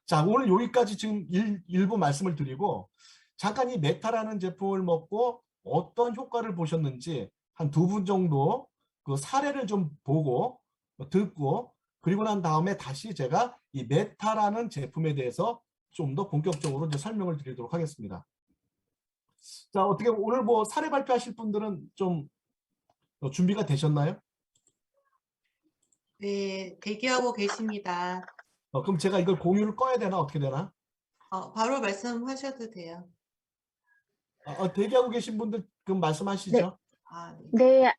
자, 오늘 여기까지 지금 일부 말씀을 드리고 잠깐 이 메타라는 제품을 먹고 어떤 효과를 보셨는지 한 2분 정도 그 사례를 좀 보고 듣고 그리고 난 다음에 다시 제가 이 메타라는 제품에 대해서 좀 더 본격적으로 이제 설명을 드리도록 하겠습니다. 자, 어떻게 오늘 뭐 사례 발표하실 분들은 좀 준비가 되셨나요? 네, 대기하고 계십니다. 그럼 제가 이걸 공유를 꺼야 되나 어떻게 되나? 바로 말씀하셔도 돼요. 대기하고 계신 분들 그럼 말씀하시죠. 네. 네,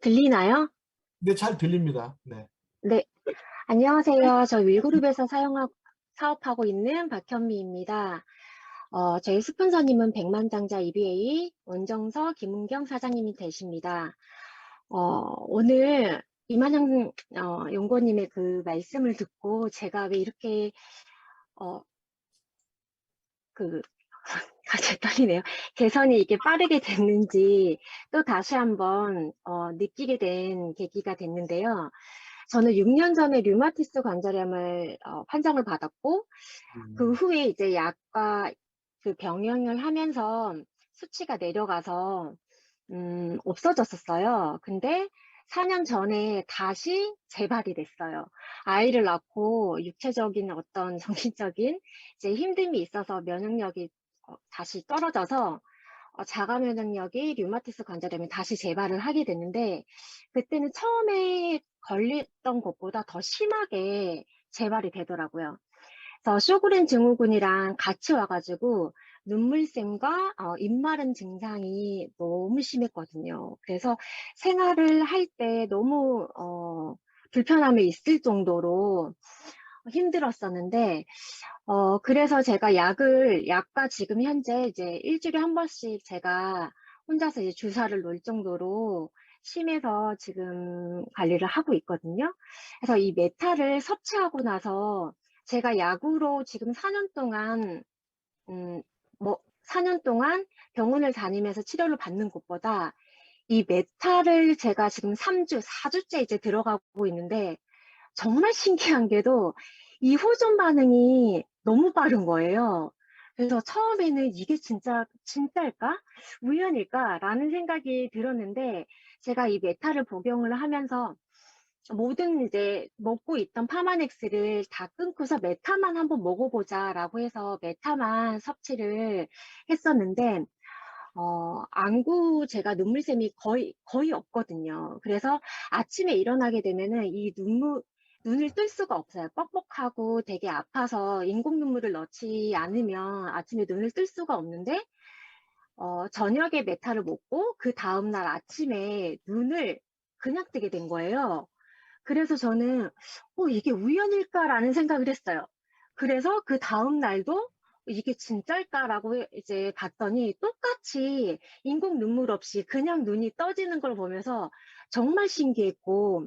들리나요? 네, 잘 들립니다. 네. 네, 안녕하세요. 저 윌그룹에서 사업하고 있는 박현미입니다. 저희 스폰서님은 백만장자 EBA 원정서 김은경 사장님이 되십니다. 오늘 이만영 연구원님의 그 말씀을 듣고 제가 왜 이렇게 갑자기 떨리네요. 개선이 이게 빠르게 됐는지 또 다시 한번 느끼게 된 계기가 됐는데요. 저는 6년 전에 류마티스 관절염을 판정을 받았고 그 후에 이제 약과 그 병행을 하면서 수치가 내려가서 없어졌었어요. 근데 4년 전에 다시 재발이 됐어요. 아이를 낳고 육체적인 어떤 정신적인 이제 힘듦이 있어서 면역력이 다시 떨어져서 자가 면역력이 류마티스 관절염이 다시 재발을 하게 됐는데 그때는 처음에 걸렸던 것보다 더 심하게 재발이 되더라고요. 그래서 쇼그렌 증후군이랑 같이 와가지고 눈물샘과 입마름 증상이 너무 심했거든요. 그래서 생활을 할 때 너무 불편함이 있을 정도로 힘들었었는데 그래서 제가 약과 지금 현재 이제 일주일에 한 번씩 제가 혼자서 이제 주사를 놓을 정도로 심해서 지금 관리를 하고 있거든요. 그래서 이 메타를 섭취하고 나서 제가 약으로 지금 4년 동안, 4년 동안 병원을 다니면서 치료를 받는 것보다 이 메타를 제가 지금 3주, 4주째 이제 들어가고 있는데 정말 신기한 게도 이 호전 반응이 너무 빠른 거예요. 그래서 처음에는 이게 진짜일까? 우연일까? 라는 생각이 들었는데 제가 이 메타를 복용을 하면서 모든 이제 먹고 있던 파마넥스를 다 끊고서 메타만 한번 먹어보자라고 해서 메타만 섭취를 했었는데 안구 제가 눈물샘이 거의 없거든요. 그래서 아침에 일어나게 되면은 이 눈을 뜰 수가 없어요. 뻑뻑하고 되게 아파서 인공 눈물을 넣지 않으면 아침에 눈을 뜰 수가 없는데 저녁에 메타를 먹고 그 다음날 아침에 눈을 그냥 뜨게 된 거예요. 그래서 저는 이게 우연일까라는 생각을 했어요. 그래서 그 다음 날도 이게 진짜일까라고 이제 봤더니 똑같이 인공 눈물 없이 그냥 눈이 떠지는 걸 보면서 정말 신기했고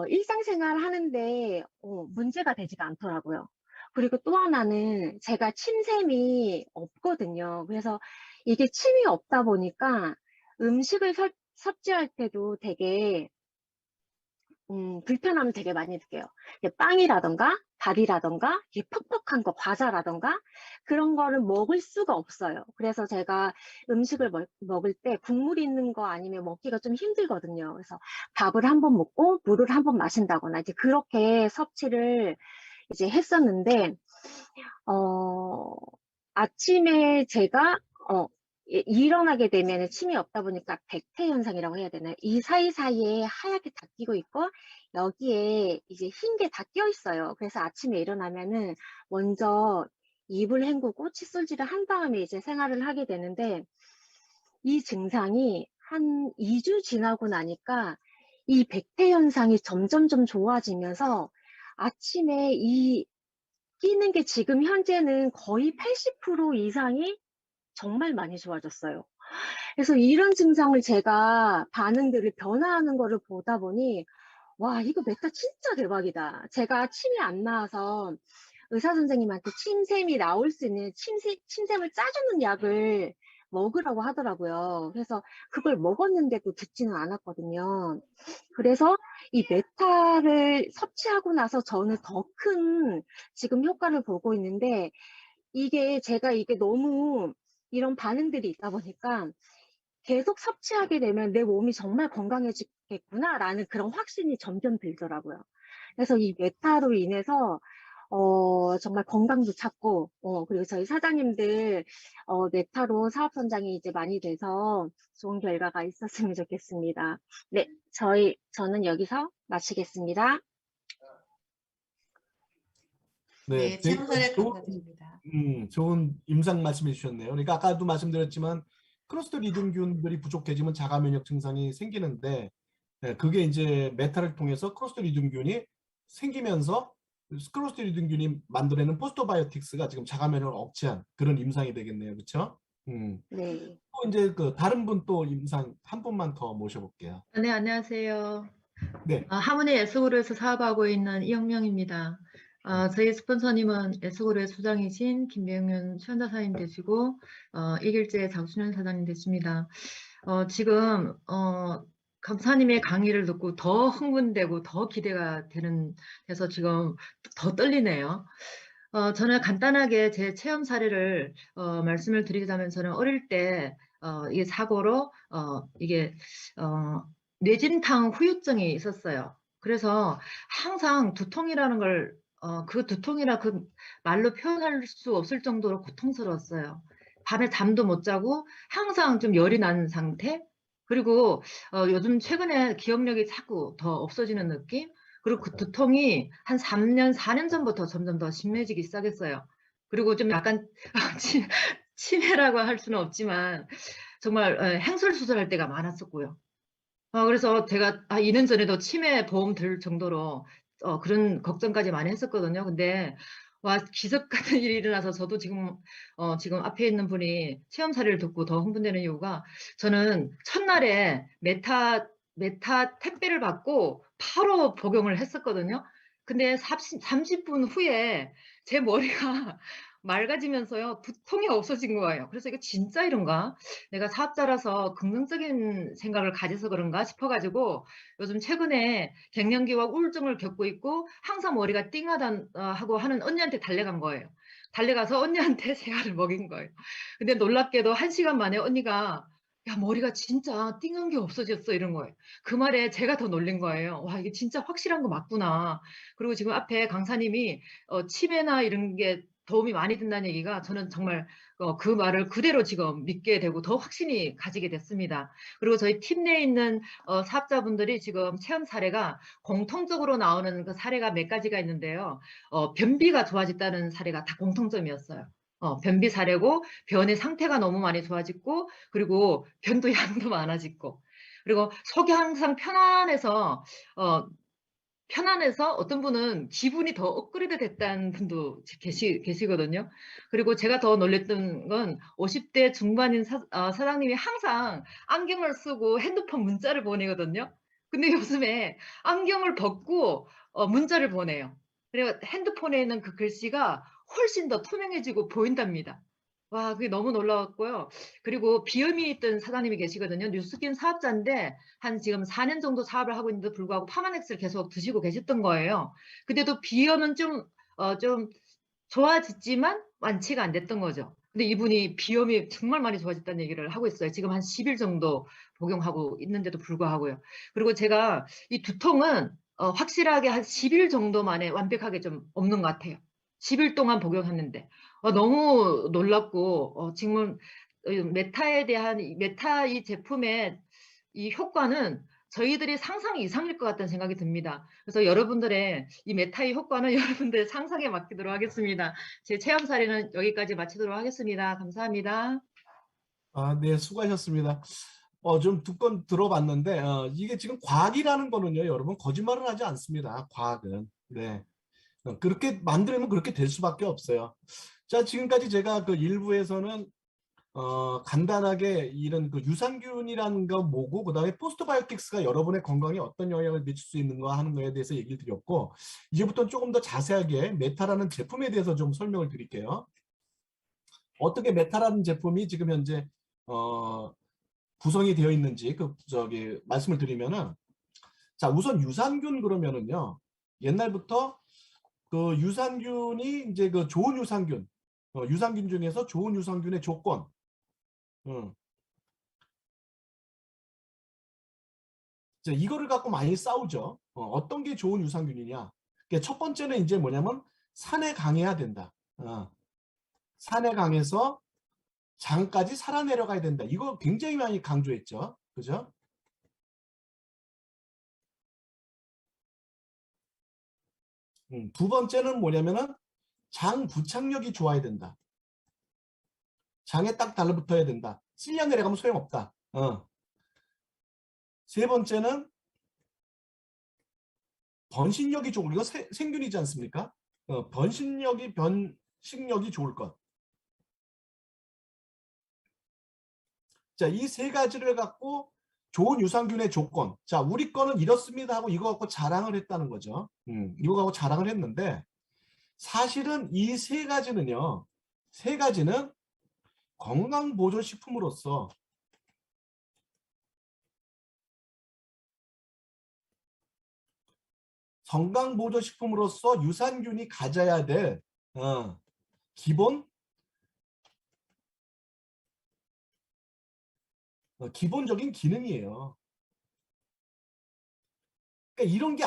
일상생활 하는데 문제가 되지가 않더라고요. 그리고 또 하나는 제가 침샘이 없거든요. 그래서 이게 침이 없다 보니까 음식을 섭취할 때도 되게 불편함을 되게 많이 느껴요. 빵이라던가 밥이라던가 퍽퍽한 거, 과자라던가 그런 거를 먹을 수가 없어요. 그래서 제가 음식을 먹을 때 국물 있는 거 아니면 먹기가 좀 힘들거든요. 그래서 밥을 한 번 먹고 물을 한 번 마신다거나 이제 그렇게 섭취를 이제 했었는데 아침에 제가 일어나게 되면 침이 없다 보니까 백태 현상이라고 해야 되나요? 이 사이사이에 하얗게 다 끼고 있고 여기에 이제 흰 게 다 껴 있어요. 그래서 아침에 일어나면은 먼저 입을 헹구고 칫솔질을 한 다음에 이제 생활을 하게 되는데 이 증상이 한 2주 지나고 나니까 이 백태 현상이 점점점 좋아지면서 아침에 이 끼는 게 지금 현재는 거의 80% 이상이 정말 많이 좋아졌어요. 그래서 이런 증상을 제가 반응들을 변화하는 거를 보다 보니 와, 이거 메타 진짜 대박이다. 제가 침이 안 나와서 의사 선생님한테 침샘이 나올 수 있는 침샘을 짜주는 약을 먹으라고 하더라고요. 그래서 그걸 먹었는데도 듣지는 않았거든요. 그래서 이 메타를 섭취하고 나서 저는 더 큰 지금 효과를 보고 있는데 제가 이게 너무 이런 반응들이 있다 보니까 계속 섭취하게 되면 내 몸이 정말 건강해지겠구나라는 그런 확신이 점점 들더라고요. 그래서 이 메타로 인해서 정말 건강도 찾고 그리고 저희 사장님들 메타로 사업 선장이 이제 많이 돼서 좋은 결과가 있었으면 좋겠습니다. 네, 저는 여기서 마치겠습니다. 네, 되게 최영선에 감사드립니다. 좋은 임상 말씀해 주셨네요. 그러니까 아까도 말씀드렸지만 크로스트리듬균들이 부족해지면 자가 면역 증상이 생기는데 그게 이제 메타를 통해서 크로스트리듬균이 생기면서 크로스트리듬균이 만들어내는 포스토바이오틱스가 지금 자가 면역을 억제한 그런 임상이 되겠네요. 그렇죠? 네. 또 이제 그 다른 분 또 임상 한 분만 더 모셔볼게요. 네, 안녕하세요. 네. 하모니 에스오르에서 사업하고 있는 이영명입니다. 저희 스폰서님은 에스고르의 소장이신 김병윤 최연사사님 되시고, 일길제 장순현 사장님 되십니다. 지금, 강사님의 강의를 듣고 더 흥분되고 더 기대가 돼서 지금 더 떨리네요. 저는 간단하게 제 체험 사례를 말씀을 드리자면, 저는 어릴 때 이게 사고로 이게 뇌진탕 후유증이 있었어요. 그래서 항상 두통이라는 걸 그 두통이라 그 말로 표현할 수 없을 정도로 고통스러웠어요. 밤에 잠도 못 자고 항상 좀 열이 난 상태. 그리고 요즘 최근에 기억력이 자꾸 더 없어지는 느낌. 그리고 그 두통이 한 3년, 4년 전부터 점점 더 심해지기 시작했어요. 그리고 좀 약간 치매라고 할 수는 없지만 정말 행술 수술할 때가 많았었고요. 그래서 제가 2년 전에도 치매 보험 들 정도로 그런 걱정까지 많이 했었거든요. 근데 와, 기적 같은 일이 일어나서 저도 지금 앞에 있는 분이 체험 사례를 듣고 더 흥분되는 이유가, 저는 첫날에 메타 택배를 받고 바로 복용을 했었거든요. 근데 30분 후에 제 머리가 맑아지면서요, 두통이 없어진 거예요. 그래서 이거 진짜 이런가? 내가 사업자라서 긍정적인 생각을 가져서 그런가 싶어가지고, 요즘 최근에 갱년기와 우울증을 겪고 있고 항상 머리가 띵하다고 하는 언니한테 달려간 거예요. 달려가서 언니한테 새알을 먹인 거예요. 근데 놀랍게도 1시간 만에 언니가, 야, 머리가 진짜 띵한 게 없어졌어, 이런 거예요. 그 말에 제가 더 놀린 거예요. 와, 이게 진짜 확실한 거 맞구나. 그리고 지금 앞에 강사님이 치매나 이런 게 도움이 많이 된다는 얘기가, 저는 정말 그 말을 그대로 지금 믿게 되고 더 확신이 가지게 됐습니다. 그리고 저희 팀 내에 있는 사업자분들이 지금 체험 사례가 공통적으로 나오는 그 사례가 몇 가지가 있는데요. 변비가 좋아졌다는 사례가 다 공통점이었어요. 변비 사례고, 변의 상태가 너무 많이 좋아졌고, 그리고 변도 양도 많아졌고, 그리고 속이 항상 편안해서 어떤 분은 기분이 더 업그레이드 됐다는 분도 계시거든요. 그리고 제가 더 놀랬던 건 50대 중반인 사장님이 항상 안경을 쓰고 핸드폰 문자를 보내거든요. 근데 요즘에 안경을 벗고 문자를 보내요. 그리고 핸드폰에 있는 그 글씨가 훨씬 더 투명해지고 보인답니다. 와, 그게 너무 놀라웠고요. 그리고 비염이 있던 사장님이 계시거든요. 뉴스킨 사업자인데 한 지금 4년 정도 사업을 하고 있는데도 불구하고 파마넥스를 계속 드시고 계셨던 거예요. 근데도 비염은 좀 좋아졌지만 완치가 안 됐던 거죠. 근데 이분이 비염이 정말 많이 좋아졌다는 얘기를 하고 있어요. 지금 한 10일 정도 복용하고 있는데도 불구하고요. 그리고 제가 이 두통은 확실하게 한 10일 정도 만에 완벽하게 좀 없는 것 같아요. 10일 동안 복용했는데 너무 놀랍고, 지금 메타 이 제품의 이 효과는 저희들이 상상 이상일 것 같다는 생각이 듭니다. 그래서 여러분들의 이 메타의 효과는 여러분들의 상상에 맡기도록 하겠습니다. 제 체험 사례는 여기까지 마치도록 하겠습니다. 감사합니다. 네, 수고하셨습니다. 좀 두 건 들어봤는데, 이게 지금 과학이라는 거는요, 여러분, 거짓말을 하지 않습니다. 과학은. 네. 그렇게 만들면 그렇게 될 수밖에 없어요. 자, 지금까지 제가 그 일부에서는 간단하게 이런 그 유산균이라는 거 뭐고, 그 다음에 포스트바이오틱스가 여러분의 건강에 어떤 영향을 미칠 수 있는가 하는 거에 대해서 얘기를 드렸고, 이제부터는 조금 더 자세하게 메타라는 제품에 대해서 좀 설명을 드릴게요. 어떻게 메타라는 제품이 지금 현재 구성이 되어 있는지 말씀을 드리면은, 자, 우선 유산균 그러면은요, 옛날부터 그 유산균이 이제 그 좋은 유산균, 유산균 중에서 좋은 유산균의 조건, 이제 이거를 갖고 많이 싸우죠. 어떤 게 좋은 유산균이냐. 그러니까 첫 번째는 이제 뭐냐면 산에 강해야 된다. 산에 강해서 장까지 살아내려가야 된다. 이거 굉장히 많이 강조했죠. 그죠? 두 번째는 뭐냐면은 장 부착력이 좋아야 된다. 장에 딱 달라붙어야 된다. 쓸려 내려가면 소용없다. 세 번째는 번식력이 좋고, 이거 생균이지 않습니까? 번식력이 좋을 것. 자, 이 세 가지를 갖고 좋은 유산균의 조건. 자, 우리 거는 이렇습니다 하고 이거 갖고 자랑을 했다는 거죠. 이거 갖고 자랑을 했는데, 사실은 이 세 가지는요. 세 가지는 건강보조식품으로서 유산균이 가져야 될 기본적인 기능이에요. 그러니까 이런 게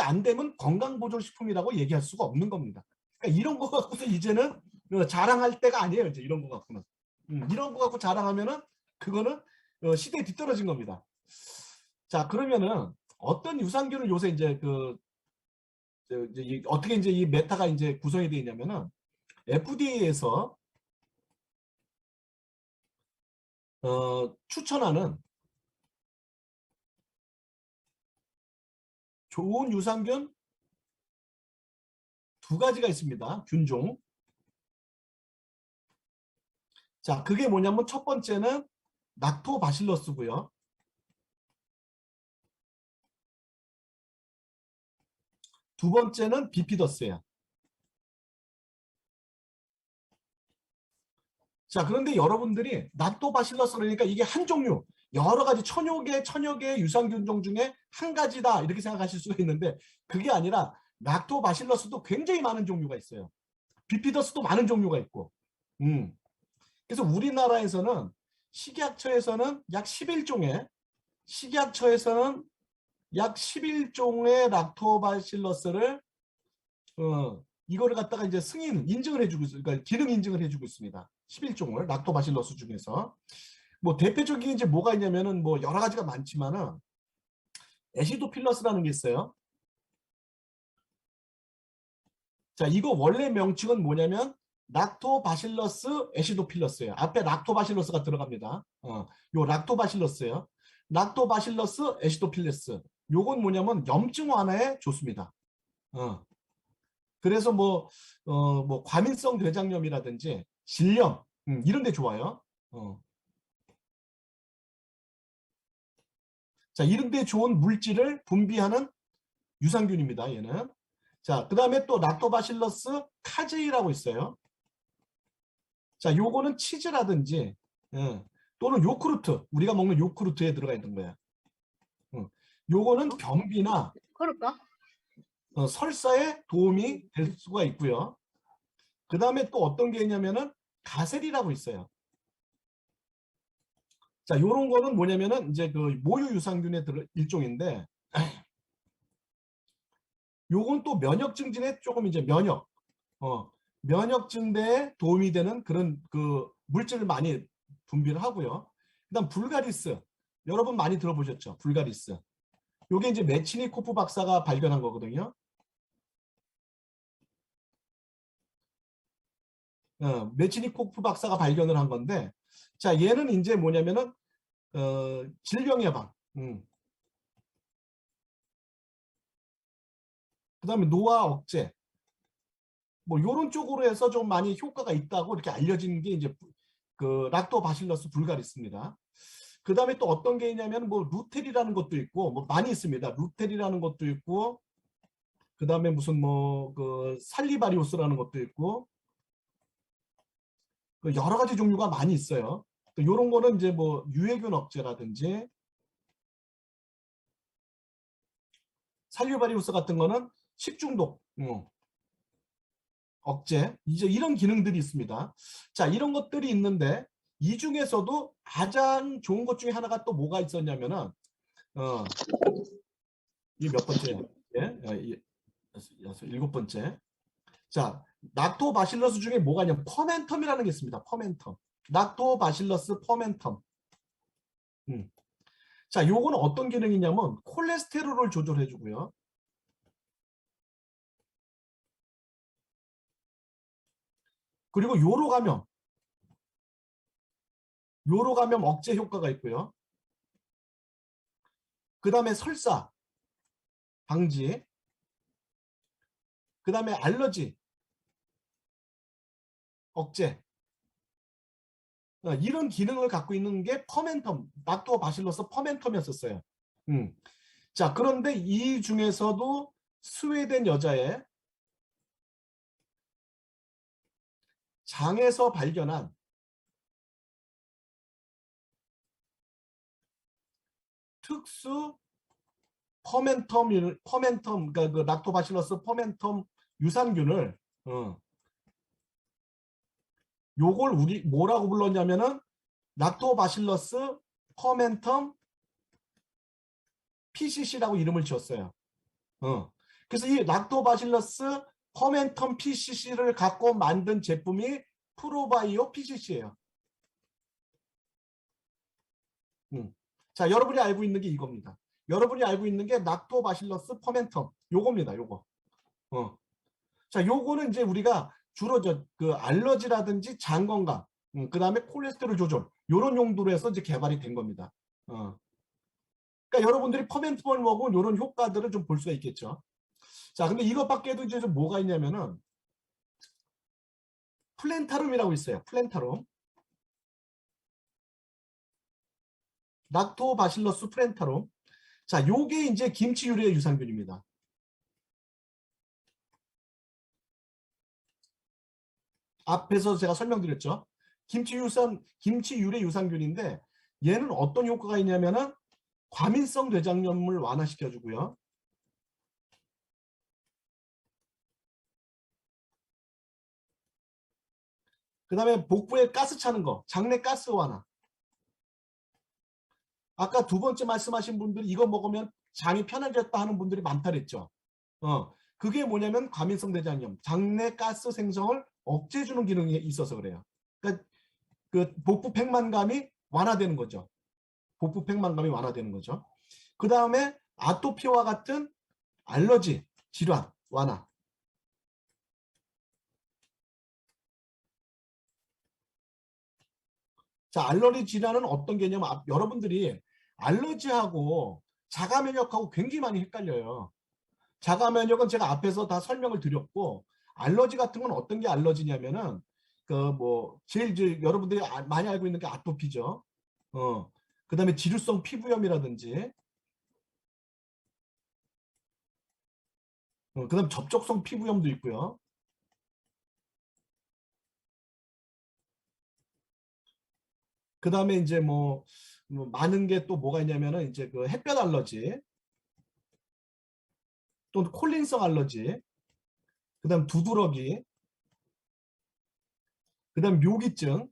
안 되면 건강보조식품이라고 얘기할 수가 없는 겁니다. 그러니까 이런 거 갖고서 이제는 자랑할 때가 아니에요. 이제 이런 거 갖고는. 이런 거 갖고 자랑하면은 그거는 시대에 뒤떨어진 겁니다. 자, 그러면은 어떤 유산균을 요새 이제 어떻게 이제 이 메타가 이제 구성이 되어 있냐면은 FDA에서 추천하는 좋은 유산균 두 가지가 있습니다. 균종. 자, 그게 뭐냐면 첫 번째는 락토바실러스고요. 두 번째는 비피더스예요. 자, 그런데 여러분들이 락토바실러스 그러니까 이게 한 종류, 여러 가지 천여 개의 유산균종 중에 한 가지다 이렇게 생각하실 수가 있는데 그게 아니라 락토바실러스도 굉장히 많은 종류가 있어요. 비피더스도 많은 종류가 있고. 그래서 우리나라에서는 식약처에서는 약 11종의 락토바실러스를 이거를 갖다가 이제 인증을 해주고 그러니까 기능 인증을 해주고 있습니다. 11종을 락토바실러스 중에서 뭐 대표적인 이제 뭐가 있냐면은 뭐 여러 가지가 많지만은 애시도필러스라는 게 있어요. 자, 이거 원래 명칭은 뭐냐면 락토바실러스 애시도필러스예요. 앞에 락토바실러스가 들어갑니다. 요 락토바실러스예요. 락토바실러스 애시도필러스. 요건 뭐냐면 염증 완화에 좋습니다. 그래서 뭐 과민성 대장염이라든지 질염 이런 데 좋아요. 자, 이런 데 좋은 물질을 분비하는 유산균입니다. 얘는. 자, 그 다음에 또 락토바실러스 카제이라고 있어요. 자, 요거는 치즈라든지 또는 요구르트, 우리가 먹는 요구르트에 들어가 있는 거야. 요거는 변비나 설사에 도움이 될 수가 있고요. 그 다음에 또 어떤 게 있냐면은 가셀이라고 있어요. 자, 요런 거는 뭐냐면은 이제 그 모유 유산균의 일종인데 요건 또 면역 증진에 조금 이제 면역 증대에 도움이 되는 그런 그 물질을 많이 분비를 하고요. 그다음 불가리스. 여러분 많이 들어보셨죠? 불가리스. 요게 이제 메치니코프 박사가 발견한 거거든요. 메치니코프 박사가 발견을 한 건데, 자, 얘는 이제 뭐냐면은 질병 예방, 그다음에 노화 억제, 뭐 요런 쪽으로 해서 좀 많이 효과가 있다고 이렇게 알려진 게 이제 그 락토바실러스 불가리스입니다. 그다음에 또 어떤 게 있냐면 뭐 루텔이라는 것도 있고 뭐 많이 있습니다. 루텔이라는 것도 있고 그다음에 무슨 뭐 그 살리바리우스라는 것도 있고 그 여러 가지 종류가 많이 있어요. 요런 거는 이제 뭐 유해균 억제라든지 살리바리우스 같은 거는 식중독 억제, 이제 이런 기능들이 있습니다. 자, 이런 것들이 있는데 이 중에서도 가장 좋은 것 중에 하나가 또 뭐가 있었냐면은 이게 몇 번째야? 일곱 번째. 자, 락토바실러스 중에 뭐가 있냐면 퍼멘텀이라는 게 있습니다. 퍼멘텀. 락토바실러스 퍼멘텀. 자, 요거는 어떤 기능이냐면 콜레스테롤을 조절해 주고요. 그리고 요로 감염 억제 효과가 있고요. 그 다음에 설사 방지, 그 다음에 알러지 억제, 이런 기능을 갖고 있는 게 퍼멘텀, 락토바실러스 퍼멘텀이었었어요. 자, 그런데 이 중에서도 스웨덴 여자의 장에서 발견한 특수 퍼멘텀, 그러니까 그 락토바실러스 퍼멘텀 유산균을 요걸 우리 뭐라고 불렀냐면은 락토바실러스 퍼멘텀 PCC라고 이름을 지었어요. 그래서 이 락토바실러스 퍼멘텀 PCC를 갖고 만든 제품이 프로바이오 PCC예요. 자, 여러분이 알고 있는 게 이겁니다. 여러분이 알고 있는 게 락토바실러스 퍼멘텀 요겁니다. 요거. 자, 요거는 이제 우리가 주로 그 알러지라든지 장 건강, 그다음에 콜레스테롤 조절 요런 용도로 해서 이제 개발이 된 겁니다. 그러니까 여러분들이 퍼멘텀을 먹으면 요런 효과들을 좀 볼 수가 있겠죠. 자, 근데 이것밖에도 이제 좀 뭐가 있냐면은 플랜타lum이라고 있어요. 플랜타lum. 락토바실러스 플랜타lum. 자, 요게 이제 김치 유래 유산균입니다. 앞에서 제가 설명드렸죠. 김치 유래 유산균인데 얘는 어떤 효과가 있냐면은 과민성 뇌장염을 완화시켜주고요. 그 다음에 복부에 가스 차는 거, 장내 가스 완화. 아까 두 번째 말씀하신 분들이 이거 먹으면 장이 편해졌다 하는 분들이 많다 그랬죠. 그게 뭐냐면 과민성 뇌장염, 장내 가스 생성을 억제해주는 기능이 있어서 그래요. 그러니까 그 복부 팽만감이 완화되는 거죠. 복부 팽만감이 완화되는 거죠. 그 다음에 아토피와 같은 알러지 질환 완화. 자, 알러지 질환은 어떤 개념은 여러분들이 알러지하고 자가 면역하고 굉장히 많이 헷갈려요. 자가 면역은 제가 앞에서 다 설명을 드렸고 알러지 같은 건 어떤 게 알러지냐면은 그 뭐 제일 여러분들이 많이 알고 있는 게 아토피죠. 그다음에 지루성 피부염이라든지 그다음 접촉성 피부염도 있고요. 그 다음에 이제 뭐 많은 게 또 뭐가 있냐면은 이제 그 햇볕 알러지, 또 콜린성 알러지, 그 다음 두드러기, 그 다음 묘기증,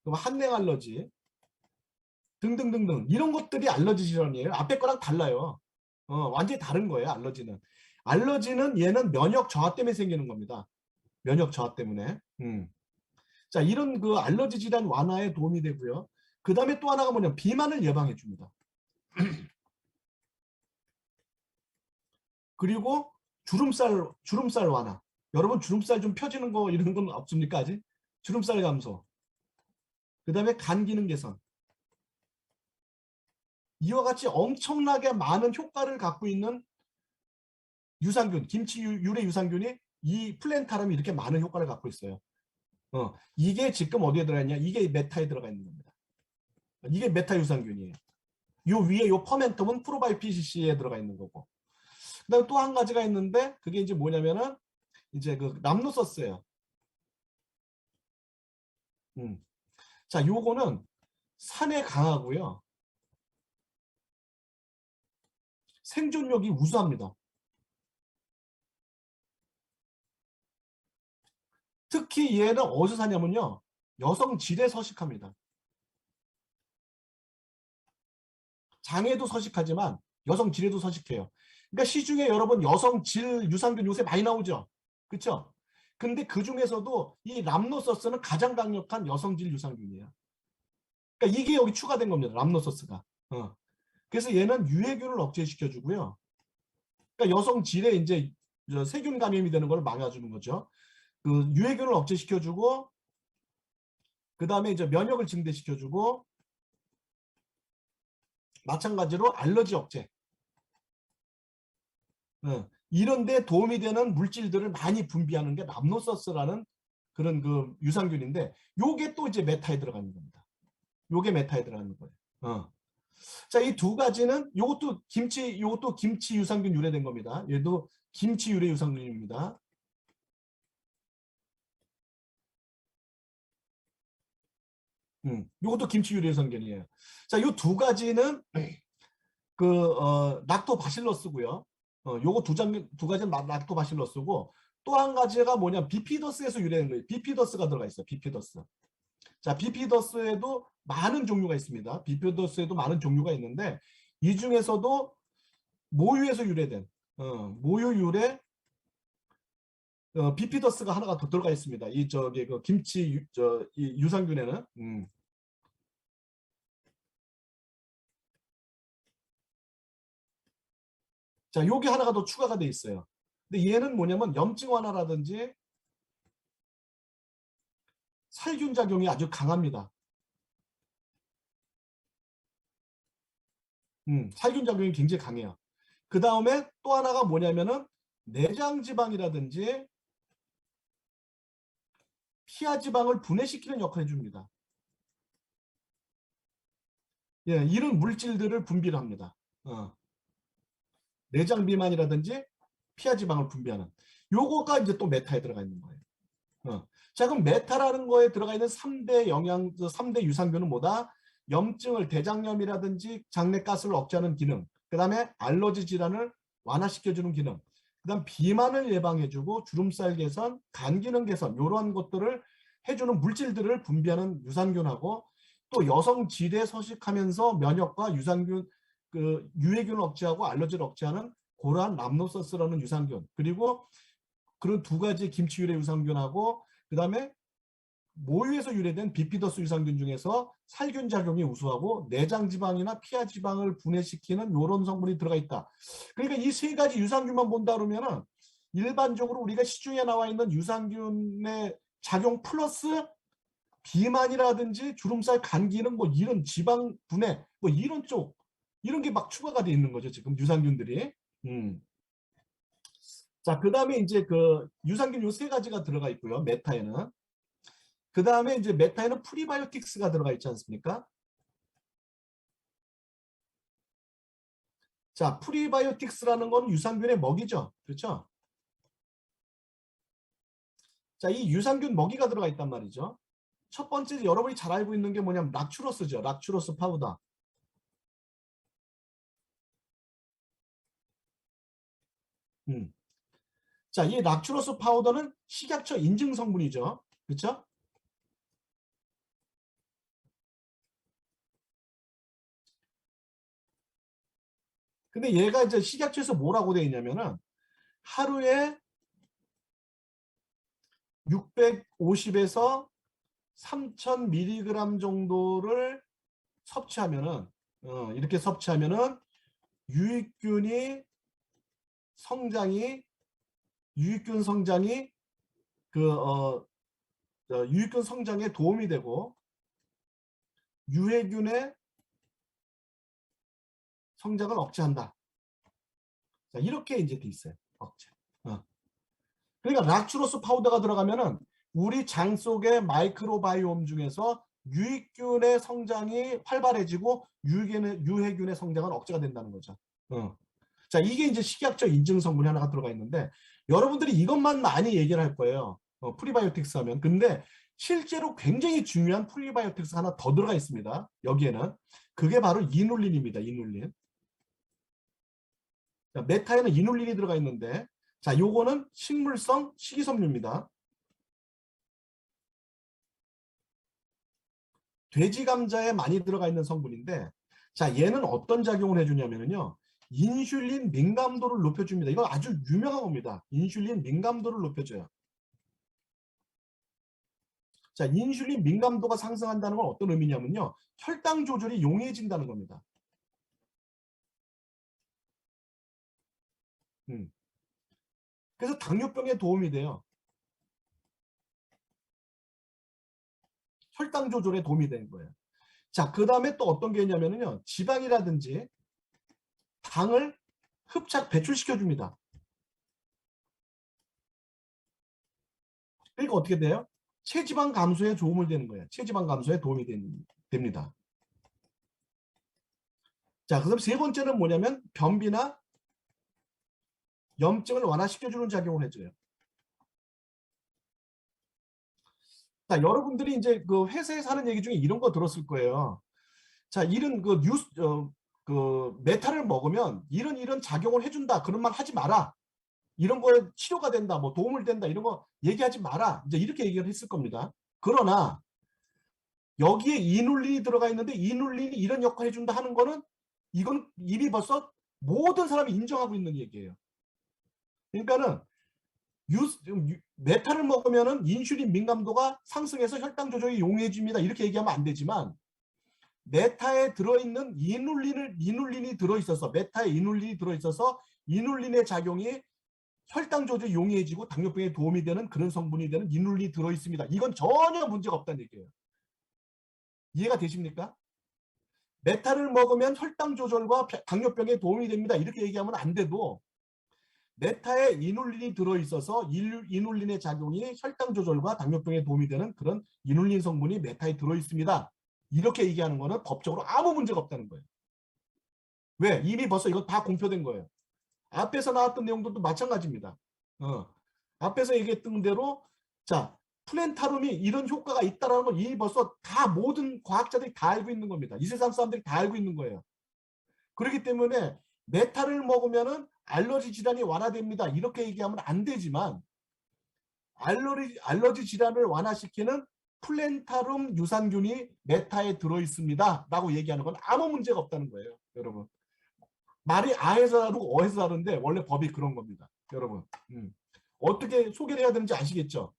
그럼 한냉 알러지 등등등등 이런 것들이 알러지 질환이에요. 앞에 거랑 달라요. 완전히 다른 거예요. 알러지는. 알러지는 얘는 면역 저하 때문에 생기는 겁니다. 면역 저하 때문에. 자, 이런 그 알러지 질환 완화에 도움이 되고요. 그 다음에 또 하나가 뭐냐면 비만을 예방해 줍니다. 그리고 주름살 완화. 여러분 주름살 좀 펴지는 거 이런 건 없습니까 아직? 주름살 감소. 그 다음에 간 기능 개선. 이와 같이 엄청나게 많은 효과를 갖고 있는 유산균, 김치 유래 유산균이 이 플랜타lum이 이렇게 많은 효과를 갖고 있어요. 이게 지금 어디에 들어가 있냐? 이게 메타에 들어가 있는 겁니다. 이게 메타 유산균이에요. 요 위에 요 퍼멘텀은 프로바이 PCC에 들어가 있는 거고. 그다음에 또 한 가지가 있는데 그게 이제 뭐냐면은 이제 그 람노서스예요. 자, 요거는 산에 강하고요. 생존력이 우수합니다. 특히 얘는 어디서 사냐면요. 여성 질에 서식합니다. 장에도 서식하지만 여성 질에도 서식해요. 그러니까 시중에 여러분 여성 질 유산균 요새 많이 나오죠. 그렇죠? 근데 그 중에서도 이 람노서스는 가장 강력한 여성 질 유산균이에요. 그러니까 이게 여기 추가된 겁니다. 람노서스가. 그래서 얘는 유해균을 억제시켜 주고요. 그러니까 여성 질에 이제 세균 감염이 되는 걸 막아주는 거죠. 그 유해균을 억제시켜 주고 그 다음에 이제 면역을 증대시켜 주고 마찬가지로 알러지 억제. 이런 데 도움이 되는 물질들을 많이 분비하는 게 람노서스라는 그런 그 유산균인데 요게 또 이제 메타에 들어가는 겁니다. 요게 메타에 들어가는 거예요. 자, 이 두 가지는 요것도 김치 유산균 유래된 겁니다. 얘도 김치 유래 유산균입니다. 요것도 김치 유래 유산균이에요. 자, 요 두 가지는 락토바실러스고요. 요거 두 가지는 락토바실러스고 또 한 가지가 뭐냐 비피더스에서 유래된 거예요. 비피더스가 들어가 있어요. 비피더스. 자, 비피더스에도 많은 종류가 있습니다. 비피더스에도 많은 종류가 있는데 이 중에서도 모유에서 유래된 모유 유래 비피더스가 하나가 더 들어가 있습니다. 이 김치 이 유산균에는 자, 요게 하나가 더 추가가 돼 있어요. 근데 얘는 뭐냐면 염증 완화라든지 살균 작용이 아주 강합니다. 살균 작용이 굉장히 강해요. 그 다음에 또 하나가 뭐냐면은 내장 지방이라든지 피하 지방을 분해시키는 역할을 해줍니다. 예, 이런 물질들을 분비를 합니다. 내장 비만이라든지 피하 지방을 분비하는 요거가 이제 또 메타에 들어가 있는 거예요. 자, 그럼 메타라는 거에 들어가 있는 3대 유산균은 뭐다? 염증을 대장염이라든지 장내가스를 억제하는 기능, 그 다음에 알러지 질환을 완화시켜주는 기능, 그 다음 비만을 예방해주고 주름살 개선, 간 기능 개선 이러한 것들을 해주는 물질들을 분비하는 유산균하고 또 여성 질에 서식하면서 면역과 유산균 유해균을 억제하고 알러지를 억제하는 그러한 람노서스라는 유산균, 그리고 그런 두 가지 김치 유래 유산균하고 그 다음에 모유에서 유래된 비피더스 유산균 중에서 살균 작용이 우수하고 내장 지방이나 피하 지방을 분해시키는 이런 성분이 들어가 있다. 그러니까 이 세 가지 유산균만 본다 그러면은 일반적으로 우리가 시중에 나와 있는 유산균의 작용 플러스 비만이라든지 주름살, 간 기능, 뭐 이런 지방 분해, 뭐 이런 쪽 이런 게 막 추가가 돼 있는 거죠 지금 유산균들이. 자, 그 다음에 이제 그 유산균 요 세 가지가 들어가 있고요 메타에는. 그 다음에 이제 메타에는 프리바이오틱스가 들어가 있지 않습니까? 자, 프리바이오틱스라는 건 유산균의 먹이죠. 그렇죠? 자, 이 유산균 먹이가 들어가 있단 말이죠. 첫 번째 여러분이 잘 알고 있는 게 뭐냐면 락추로스죠. 락추로스 파우더. 자, 이 락추로스 파우더는 식약처 인증 성분이죠. 그렇죠? 근데 얘가 이제 식약처에서 뭐라고 되어 있냐면은 하루에 650에서 3000mg 정도를 섭취하면은 이렇게 섭취하면은 유익균 성장이 유익균 성장에 도움이 되고 유해균의 성장을 억제한다. 자, 이렇게 이제 돼 있어요. 억제. 그러니까 락추로스 파우더가 들어가면은 우리 장 속의 마이크로바이옴 중에서 유익균의 성장이 활발해지고 유해균의 성장은 억제가 된다는 거죠. 자, 이게 이제 식약처 인증 성분이 하나가 들어가 있는데 여러분들이 이것만 많이 얘기를 할 거예요. 프리바이오틱스 하면. 근데 실제로 굉장히 중요한 프리바이오틱스 하나 더 들어가 있습니다. 여기에는. 그게 바로 이눌린입니다. 이눌린. 자, 메타에는 이눌린이 들어가 있는데 자, 요거는 식물성 식이섬유입니다. 돼지 감자에 많이 들어가 있는 성분인데 자, 얘는 어떤 작용을 해주냐면요. 인슐린 민감도를 높여줍니다. 이건 아주 유명한 겁니다. 인슐린 민감도를 높여줘요. 자, 인슐린 민감도가 상승한다는 건 어떤 의미냐면요. 혈당 조절이 용이해진다는 겁니다. 그래서 당뇨병에 도움이 돼요. 혈당 조절에 도움이 되는 거예요. 자, 그 다음에 또 어떤 게 있냐면요. 지방이라든지 당을 배출시켜 줍니다. 그러니까 어떻게 돼요? 체지방 감소에 도움을 되는 거예요. 체지방 감소에 도움이 됩니다. 자, 그럼 세 번째는 뭐냐면 변비나 염증을 완화시켜주는 작용을 해줘요. 자, 여러분들이 이제 그 회사에서 하는 얘기 중에 이런 거 들었을 거예요. 자, 이런 그 뉴스, 그 메타를 먹으면 이런 작용을 해준다. 그런 말 하지 마라. 이런 거에 치료가 된다. 뭐 도움을 된다. 이런 거 얘기하지 마라. 이제 이렇게 얘기를 했을 겁니다. 그러나 여기에 이눌린이 들어가 있는데 이눌린이 이런 역할을 해준다 하는 거는 이건 이미 벌써 모든 사람이 인정하고 있는 얘기예요. 그러니까는 메타를 먹으면은 인슐린 민감도가 상승해서 혈당 조절이 용이해집니다. 이렇게 얘기하면 안 되지만 메타에 들어있는 이눌린이 들어있어서 메타에 이눌린이 들어있어서 이눌린의 작용이 혈당 조절이 용이해지고 당뇨병에 도움이 되는 그런 성분이 되는 이눌린이 들어있습니다. 이건 전혀 문제가 없다는 얘기예요. 이해가 되십니까? 메타를 먹으면 혈당 조절과 당뇨병에 도움이 됩니다. 이렇게 얘기하면 안 돼도 메타에 이눌린이 들어있어서 이눌린의 작용이 혈당 조절과 당뇨병에 도움이 되는 그런 이눌린 성분이 메타에 들어있습니다. 이렇게 얘기하는 거는 법적으로 아무 문제가 없다는 거예요. 왜? 이미 벌써 이거 다 공표된 거예요. 앞에서 나왔던 내용들도 마찬가지입니다. 앞에서 얘기했던 대로 자, 플랜타lum이 이런 효과가 있다는 건 이미 벌써 다 모든 과학자들이 다 알고 있는 겁니다. 이 세상 사람들이 다 알고 있는 거예요. 그렇기 때문에 메타를 먹으면은 알러지 질환이 완화됩니다. 이렇게 얘기하면 안 되지만 알러지 질환을 완화시키는 플랜타룸 유산균이 메타에 들어있습니다. 라고 얘기하는 건 아무 문제가 없다는 거예요. 여러분. 말이 아에서 다르고 어에서 다른데 원래 법이 그런 겁니다. 여러분. 어떻게 소개를 해야 되는지 아시겠죠?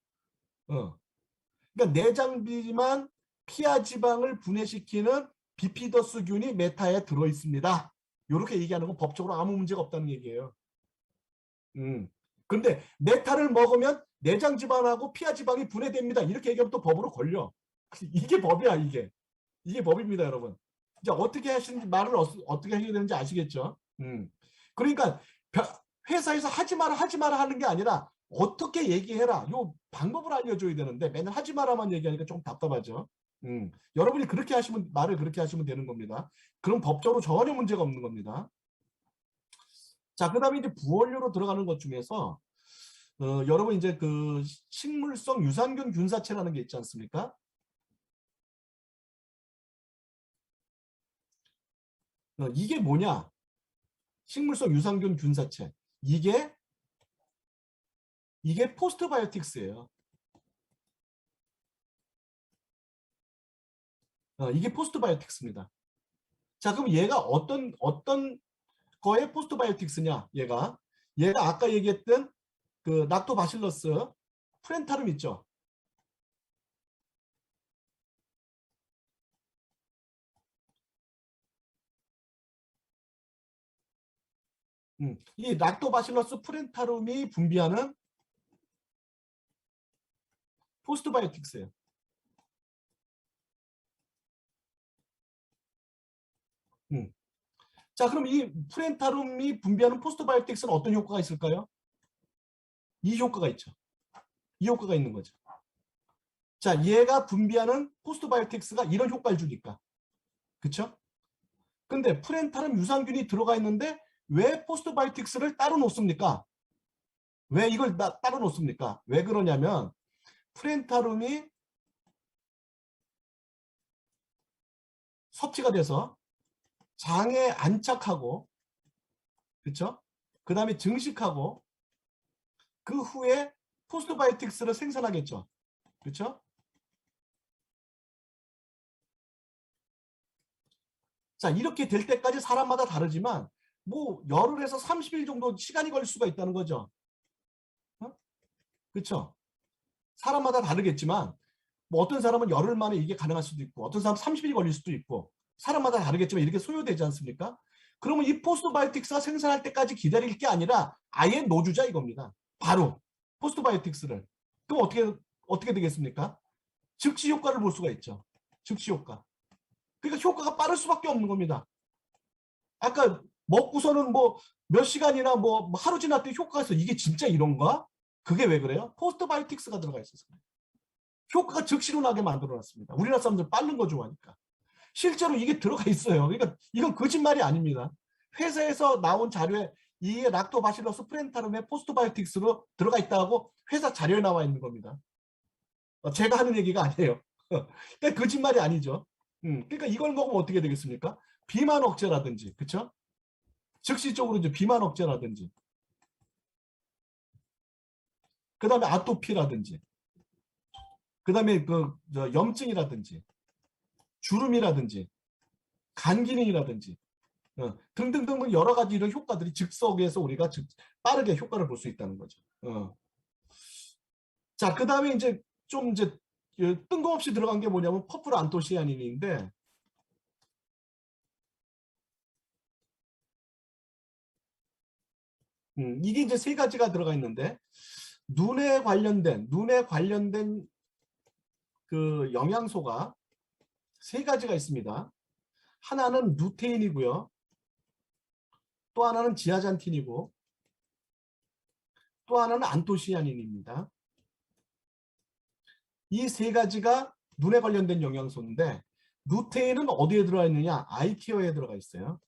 그러니까 내장 비만 피하 지방을 분해시키는 비피더스균이 메타에 들어있습니다. 이렇게 얘기하는 건 법적으로 아무 문제가 없다는 얘기예요. 근데 메타를 먹으면 내장 지방하고 피하 지방이 분해됩니다. 이렇게 얘기하면 또 법으로 걸려. 이게 법이야, 이게. 이게 법입니다, 여러분. 이제 어떻게 하시는지 말을 어떻게 해야 되는지 아시겠죠? 그러니까 회사에서 하지 마라 하는 게 아니라 어떻게 얘기해라. 요 방법을 알려줘야 되는데 맨날 하지 마라만 얘기하니까 좀 답답하죠. 여러분이 그렇게 하시면 말을 그렇게 하시면 되는 겁니다. 그럼 법적으로 전혀 문제가 없는 겁니다. 자, 그다음에 이제 부원료로 들어가는 것 중에서 여러분 이제 그 식물성 유산균 균사체라는 게 있지 않습니까? 이게 뭐냐? 식물성 유산균 균사체. 이게 포스트바이오틱스예요. 이게 포스트바이오틱스입니다. 자, 그럼 얘가 어떤 거의 포스트바이오틱스냐? 얘가 아까 얘기했던 그 락토바실러스 플랜타룸 있죠? 이 락토바실러스 플랜타룸이 분비하는 포스트바이오틱스예요. 자, 그럼 이 플랜타룸이 분비하는 포스트바이오틱스는 어떤 효과가 있을까요? 이 효과가 있죠. 이 효과가 있는 거죠. 자, 얘가 분비하는 포스트바이오틱스가 이런 효과를 주니까. 그쵸? 근데 플랜타룸 유산균이 들어가 있는데 왜 포스트바이오틱스를 따로 놓습니까? 왜 이걸 따로 놓습니까? 왜 그러냐면 플랜타룸이 섭취가 돼서 장에 안착하고, 그쵸? 그 다음에 증식하고, 그 후에 포스트바이오틱스를 생산하겠죠. 그쵸? 자, 이렇게 될 때까지 사람마다 다르지만, 뭐, 열흘에서 30일 정도 시간이 걸릴 수가 있다는 거죠. 그쵸? 사람마다 다르겠지만, 뭐 어떤 사람은 열흘 만에 이게 가능할 수도 있고, 어떤 사람은 30일이 걸릴 수도 있고, 사람마다 다르겠지만 이렇게 소요되지 않습니까? 그러면 이 포스트바이오틱스가 생산할 때까지 기다릴 게 아니라 아예 놓주자 이겁니다. 바로 포스트바이오틱스를. 그럼 어떻게 되겠습니까? 즉시 효과를 볼 수가 있죠. 즉시 효과. 그러니까 효과가 빠를 수밖에 없는 겁니다. 아까 먹고서는 뭐 몇 시간이나 뭐 하루 지났더니 효과가 있어. 이게 진짜 이런가? 그게 왜 그래요? 포스트바이오틱스가 들어가 있어서. 효과가 즉시로 나게 만들어놨습니다. 우리나라 사람들 빠른 거 좋아하니까. 실제로 이게 들어가 있어요. 그러니까 이건 거짓말이 아닙니다. 회사에서 나온 자료에 이게 락토바실러스 플랜타룸의 포스트바이오틱스로 들어가 있다고 회사 자료에 나와 있는 겁니다. 제가 하는 얘기가 아니에요. 그러니까 거짓말이 아니죠. 그러니까 이걸 먹으면 어떻게 되겠습니까? 비만 억제라든지, 그렇죠? 즉시적으로 이제 비만 억제라든지, 그 다음에 아토피라든지, 그 다음에 염증이라든지, 주름이라든지, 간 기능이라든지, 등등등 여러 가지 이런 효과들이 즉석에서 우리가 빠르게 효과를 볼 수 있다는 거죠. 자, 그 다음에 이제 좀 이제 뜬금없이 들어간 게 뭐냐면 퍼플 안토시아닌인데, 이게 이제 세 가지가 들어가 있는데, 눈에 관련된 그 영양소가 세 가지가 있습니다. 하나는 루테인이고요. 또 하나는 지아잔틴이고, 또 하나는 안토시아닌입니다. 이 세 가지가 눈에 관련된 영양소인데, 루테인은 어디에 들어가 있느냐? 아이케어에 들어가 있어요.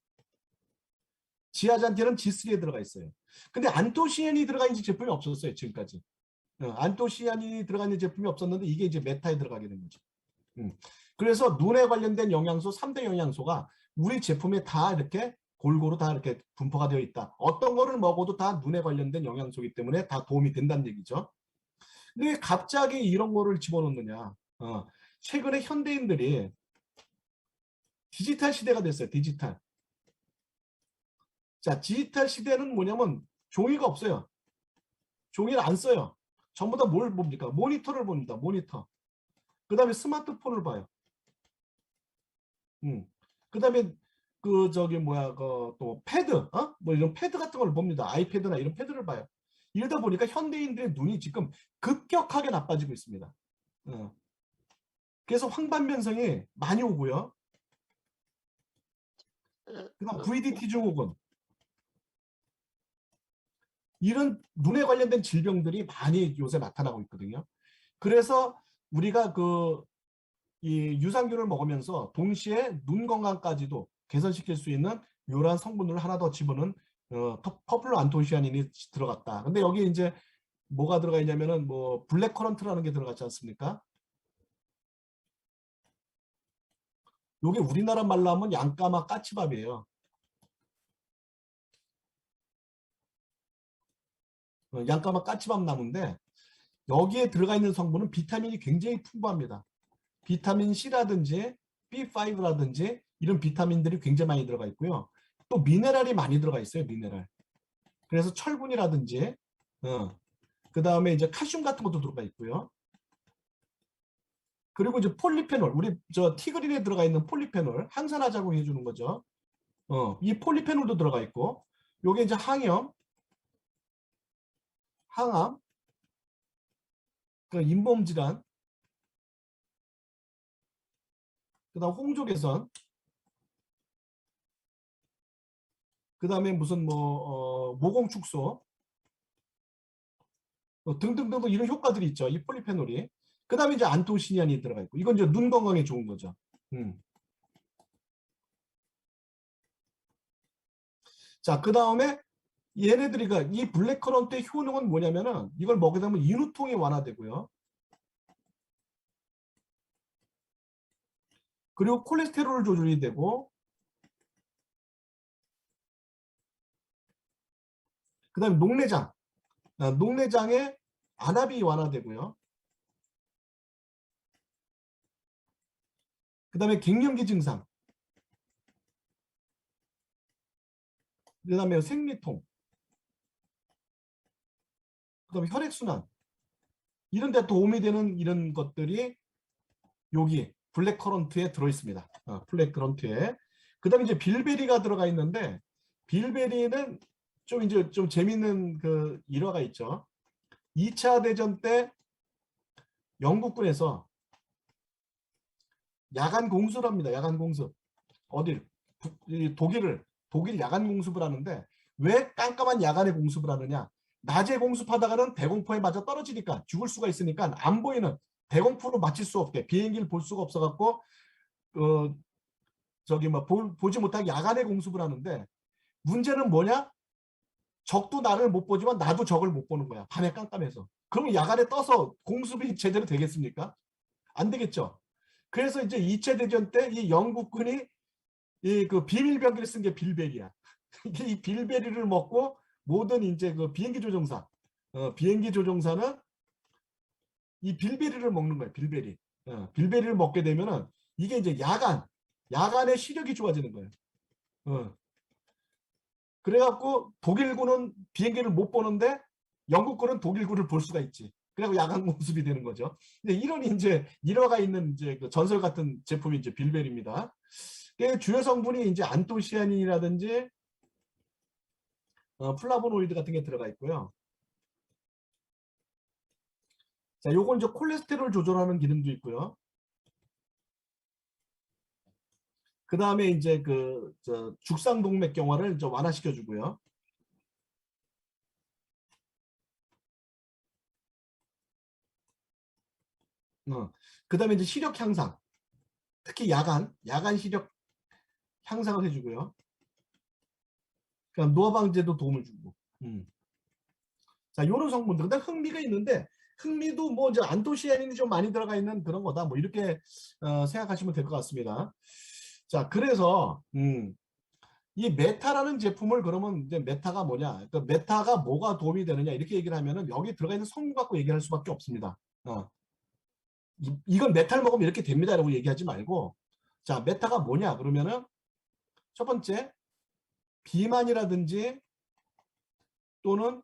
지아잔틴은 G3에 들어가 있어요. 근데 안토시아닌이 들어가 있는 제품이 없었어요, 지금까지. 안토시아닌이 들어가 있는 제품이 없었는데 이게 이제 메타에 들어가게 된 거죠. 그래서 눈에 관련된 영양소 3대 영양소가 우리 제품에 다 이렇게 골고루 다 이렇게 분포가 되어 있다. 어떤 거를 먹어도 다 눈에 관련된 영양소이기 때문에 다 도움이 된다는 얘기죠. 근데 왜 갑자기 이런 거를 집어넣느냐? 최근에 현대인들이 디지털 시대가 됐어요. 디지털. 자, 디지털 시대는 뭐냐면 종이가 없어요. 종이를 안 써요. 전부 다 뭘 봅니까? 모니터를 봅니다. 모니터. 그 다음에 스마트폰을 봐요. 그 다음에 또 패드, 뭐 이런 패드 같은 걸 봅니다. 아이패드나 이런 패드를 봐요. 이러다 보니까 현대인들의 눈이 지금 급격하게 나빠지고 있습니다. 그래서 황반변성이 많이 오고요. 그다음 VDT 증후군. 이런 눈에 관련된 질병들이 많이 요새 나타나고 있거든요. 그래서 우리가 이 유산균을 먹으면서 동시에 눈 건강까지도 개선시킬 수 있는 이러한 성분을 하나 더 집어넣은 퍼플 안토시아닌이 들어갔다. 근데 여기 이제 뭐가 들어가 있냐면은 뭐 블랙커런트라는 게 들어갔지 않습니까? 요게 우리나라 말로 하면 양까마 까치밥이에요. 양까마 까치밥 나무인데 여기에 들어가 있는 성분은 비타민이 굉장히 풍부합니다. 비타민 C라든지 B5라든지 이런 비타민들이 굉장히 많이 들어가 있고요. 또 미네랄이 많이 들어가 있어요. 미네랄. 그래서 철분이라든지 그 다음에 이제 칼슘 같은 것도 들어가 있고요. 그리고 이제 폴리페놀, 우리 티그린에 들어가 있는 폴리페놀, 항산화 작용해 주는 거죠. 이 폴리페놀도 들어가 있고, 요게 이제 항염, 항암, 잇몸 질환, 그다음 홍조 개선, 그다음에 무슨 모공 축소 등등등 이런 효과들이 있죠. 이 폴리페놀이. 그다음에 이제 안토시아닌이 들어가 있고, 이건 이제 눈 건강에 좋은 거죠. 자, 그다음에 얘네들이 이 블랙커런트의 효능은 뭐냐면은 이걸 먹게 되면 인후통이 완화되고요. 그리고 콜레스테롤 조절이 되고, 그 다음에 녹내장의 안압이 완화되고요. 그 다음에 갱년기 증상, 그 다음에 생리통, 그 다음에 혈액순환, 이런 데 도움이 되는 이런 것들이 여기 블랙커런트에 들어있습니다. 블랙커런트에. 그 다음에 이제 빌베리가 들어가 있는데, 빌베리는 좀 재밌는 일화가 있죠. 2차 대전 때 영국군에서 야간 공수를 합니다. 야간 공습. 독일 야간 공습을 하는데, 왜 깜깜한 야간에 공습을 하느냐? 낮에 공습하다가는 대공포에 맞아 떨어지니까 죽을 수가 있으니까 안 보이는, 대공포로 맞힐 수 없게 비행기를 볼 수가 없어갖고 보지 못하게 야간에 공습을 하는데, 문제는 뭐냐? 적도 나를 못 보지만 나도 적을 못 보는 거야. 밤에 깜깜해서. 그러면 야간에 떠서 공습이 제대로 되겠습니까? 안 되겠죠. 그래서 이제 2차 대전 때 이 영국군이 이 그 비밀병기를 쓴 게 빌베리야. 이 빌베리를 먹고 모든 이제 그 비행기 조종사, 비행기 조종사는 이 빌베리를 먹는 거예요. 빌베리. 빌베리를 먹게 되면은 이게 이제 야간의 시력이 좋아지는 거예요. 그래갖고 독일군은 비행기를 못 보는데 영국군은 독일군을 볼 수가 있지. 그래갖고 야간 공습이 되는 거죠. 근데 이런 이제 일화가 있는 이제 그 전설 같은 제품이 이제 빌벨입니다. 주요 성분이 이제 안토시아닌이라든지 플라보노이드 같은 게 들어가 있고요. 자, 요건 이제 콜레스테롤 조절하는 기능도 있고요. 그 다음에 이제 죽상동맥경화를 좀 완화시켜 주고요. 그 다음에 이제 시력 향상, 특히 야간 시력 향상을 해주고요. 그럼 노화 방지에도 도움을 주고. 자, 이런 성분들. 근데 흥미가 있는데 흥미도 뭐 이제 안토시아닌이 좀 많이 들어가 있는 그런 거다. 뭐 이렇게 생각하시면 될 것 같습니다. 자, 그래서 이 메타라는 제품을 그러면 이제 메타가 뭐냐? 그러니까 메타가 뭐가 도움이 되느냐 이렇게 얘기를 하면은 여기 들어가 있는 성분 갖고 얘기할 수밖에 없습니다. 이건 메타를 먹으면 이렇게 됩니다라고 얘기하지 말고, 자, 메타가 뭐냐? 그러면은 첫 번째 비만이라든지 또는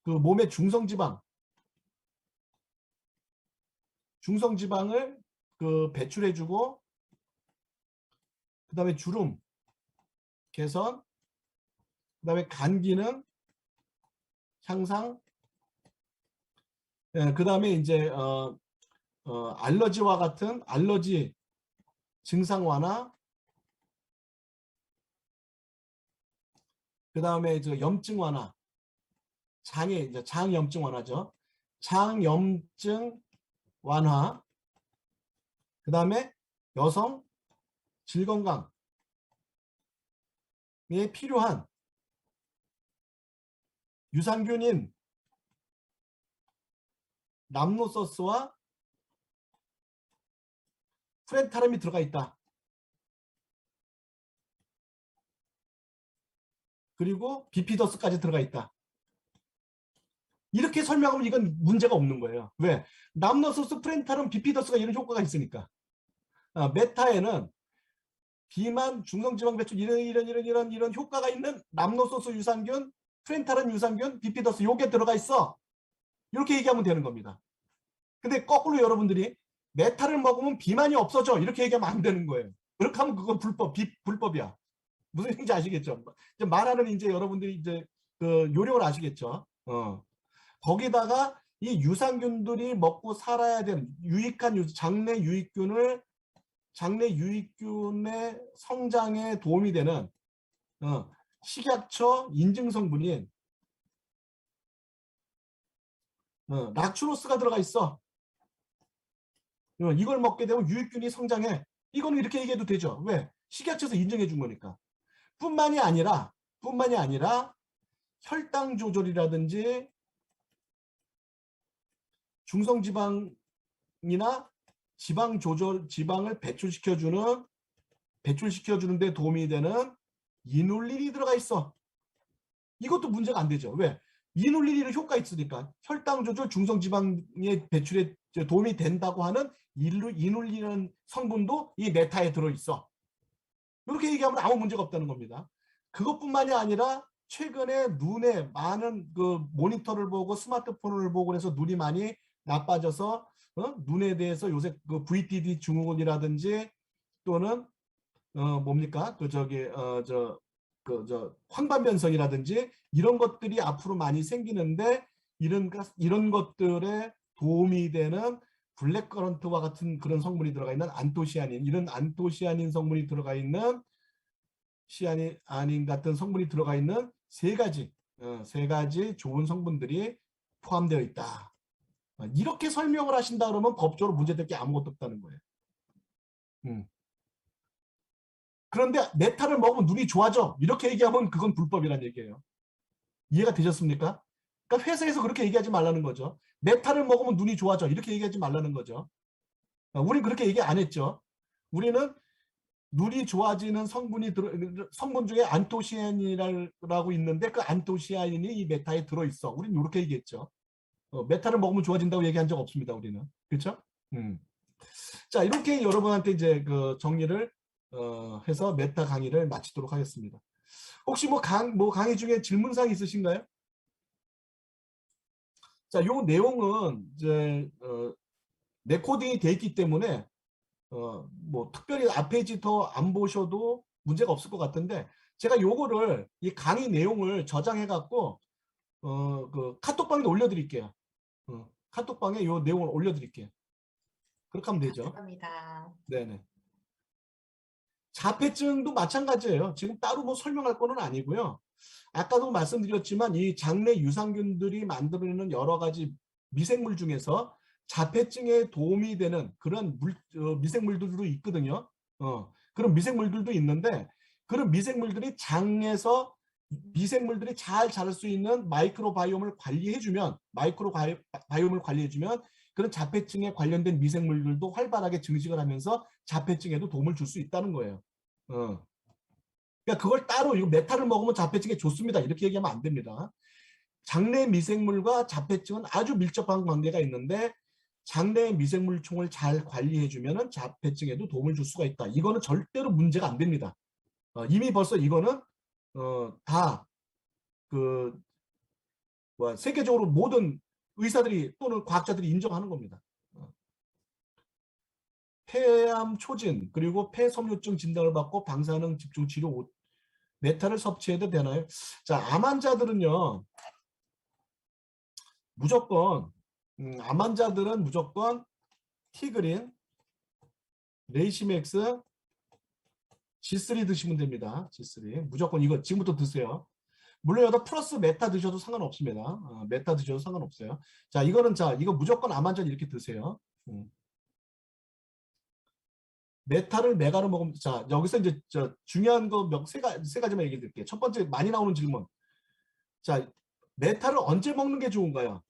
그 몸의 중성지방을 그 배출해주고, 그 다음에 주름 개선, 그 다음에 간 기능 향상, 그 다음에 이제 알러지와 같은 알러지 증상 완화, 그 다음에 염증 완화, 장 염증 완화죠. 장 염증 완화, 그 다음에 여성 질 건강에 필요한 유산균인 람노소스와 프렌타름이 들어가 있다. 그리고 비피더스까지 들어가 있다. 이렇게 설명하면 이건 문제가 없는 거예요. 왜? 람노소스, 프렌타름, 비피더스가 이런 효과가 있으니까. 메타에는 비만, 중성지방 배출 이런 효과가 있는 람노소스 유산균, 프렌타름 유산균, 비피더스 요게 들어가 있어. 이렇게 얘기하면 되는 겁니다. 근데 거꾸로 여러분들이 메타를 먹으면 비만이 없어져 이렇게 얘기하면 안 되는 거예요. 그렇게 하면 그건 불법이야. 무슨 얘기인지 아시겠죠? 말하는 이제 여러분들이 이제 그 요령을 아시겠죠? 거기다가 이 유산균들이 먹고 살아야 되는 유익한 장내 유익균의 성장에 도움이 되는 식약처 인증 성분인 락추로스가 들어가 있어. 이걸 먹게 되면 유익균이 성장해. 이거는 이렇게 얘기해도 되죠. 왜? 식약처에서 인정해 준 거니까. 뿐만이 아니라 혈당 조절이라든지 중성지방이나 지방을 배출시켜주는 데 도움이 되는 이눌린이 들어가 있어. 이것도 문제가 안 되죠. 왜? 이눌린이 효과 있으니까 혈당 조절, 중성지방의 배출에 도움이 된다고 하는 이눌린이라는 성분도 이 메타에 들어있어. 이렇게 얘기하면 아무 문제가 없다는 겁니다. 그것뿐만이 아니라 최근에 눈에 많은 그 모니터를 보고 스마트폰을 보고 그래서 눈이 많이 나빠져서 눈에 대해서 요새 그 VTD 증후군이라든지 또는 뭡니까 황반변성이라든지 이런 것들이 앞으로 많이 생기는데 이런 것들에 도움이 되는 블랙커런트와 같은 그런 성분이 들어가 있는 안토시아닌, 이런 안토시아닌 성분이 들어가 있는 시아닌 같은 성분이 들어가 있는 세 가지 좋은 성분들이 포함되어 있다. 이렇게 설명을 하신다 그러면 법적으로 문제될 게 아무것도 없다는 거예요. 그런데 메타를 먹으면 눈이 좋아져. 이렇게 얘기하면 그건 불법이란 얘기예요. 이해가 되셨습니까? 그러니까 회사에서 그렇게 얘기하지 말라는 거죠. 메타를 먹으면 눈이 좋아져. 이렇게 얘기하지 말라는 거죠. 우린 그렇게 얘기 안 했죠. 우리는 눈이 좋아지는 성분 중에 안토시아닌이라고 있는데 그 안토시아닌이 이 메타에 들어있어. 우린 이렇게 얘기했죠. 메타를 먹으면 좋아진다고 얘기한 적 없습니다. 우리는. 그렇죠? 자, 이렇게 여러분한테 이제 그 정리를 해서 메타 강의를 마치도록 하겠습니다. 혹시 뭐 강의 중에 질문사항 있으신가요? 자, 요 내용은 이제 레코딩이 돼 있기 때문에 뭐 특별히 앞페이지 더 안 보셔도 문제가 없을 것 같은데 제가 요거를 이 강의 내용을 저장해 갖고 그 카톡방에 올려드릴게요. 카톡방에 요 내용을 올려드릴게요. 그렇게 하면 되죠. 감사합니다. 네네. 자폐증도 마찬가지예요. 지금 따로 뭐 설명할 거는 아니고요. 아까도 말씀드렸지만 이 장내 유산균들이 만들어내는 여러 가지 미생물 중에서 자폐증에 도움이 되는 그런 미생물들도 있거든요. 그런 미생물들도 있는데 그런 미생물들이 장에서 미생물들이 잘 자랄 수 있는 마이크로바이옴을 관리해주면 그런 자폐증에 관련된 미생물들도 활발하게 증식을 하면서 자폐증에도 도움을 줄 수 있다는 거예요. 그러니까 그걸 따로 이거 메타를 먹으면 자폐증에 좋습니다. 이렇게 얘기하면 안 됩니다. 장내 미생물과 자폐증은 아주 밀접한 관계가 있는데 장내 미생물총을 잘 관리해주면 자폐증에도 도움을 줄 수가 있다. 이거는 절대로 문제가 안 됩니다. 이미 벌써 이거는 다 세계적으로 모든 의사들이 또는 과학자들이 인정하는 겁니다. 폐암 초진 그리고 폐섬유증 진단을 받고 방사능 집중 치료 메타를 섭취해도 되나요? 자, 암 환자들은요 무조건 암 환자들은 무조건 티그린, 레이시맥스, G3 드시면 됩니다. G3 무조건 이거 지금부터 드세요. 물론 여기다 플러스 메타 드셔도 상관없습니다. 메타 드셔도 상관없어요. 자, 이거는 이거 무조건 암 환자는 이렇게 드세요. 메타를 메가로 먹으면 자, 여기서 이제 중요한 거 세 가지만 얘기해 드릴게요. 첫 번째 많이 나오는 질문. 자, 메타를 언제 먹는 게 좋은가요?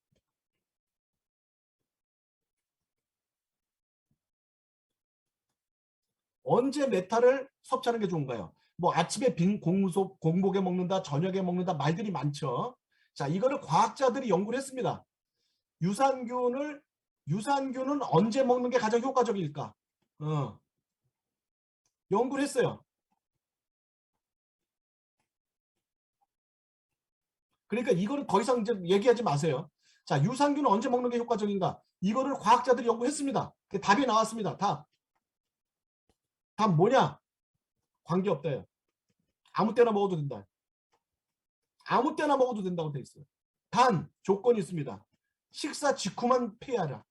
언제 메타를 섭취하는 게 좋은가요? 뭐 아침에 빈 공복에 먹는다, 저녁에 먹는다 말들이 많죠. 자, 이거를 과학자들이 연구를 했습니다. 유산균은 언제 먹는 게 가장 효과적일까? 연구를 했어요. 그러니까 이거는 더 이상 이제 얘기하지 마세요. 자, 유산균은 언제 먹는 게 효과적인가? 이거를 과학자들이 연구했습니다. 답이 나왔습니다. 답 뭐냐? 관계없다요. 아무 때나 먹어도 된다. 아무 때나 먹어도 된다고 돼 있어요. 단 조건이 있습니다. 식사 직후만 피하라.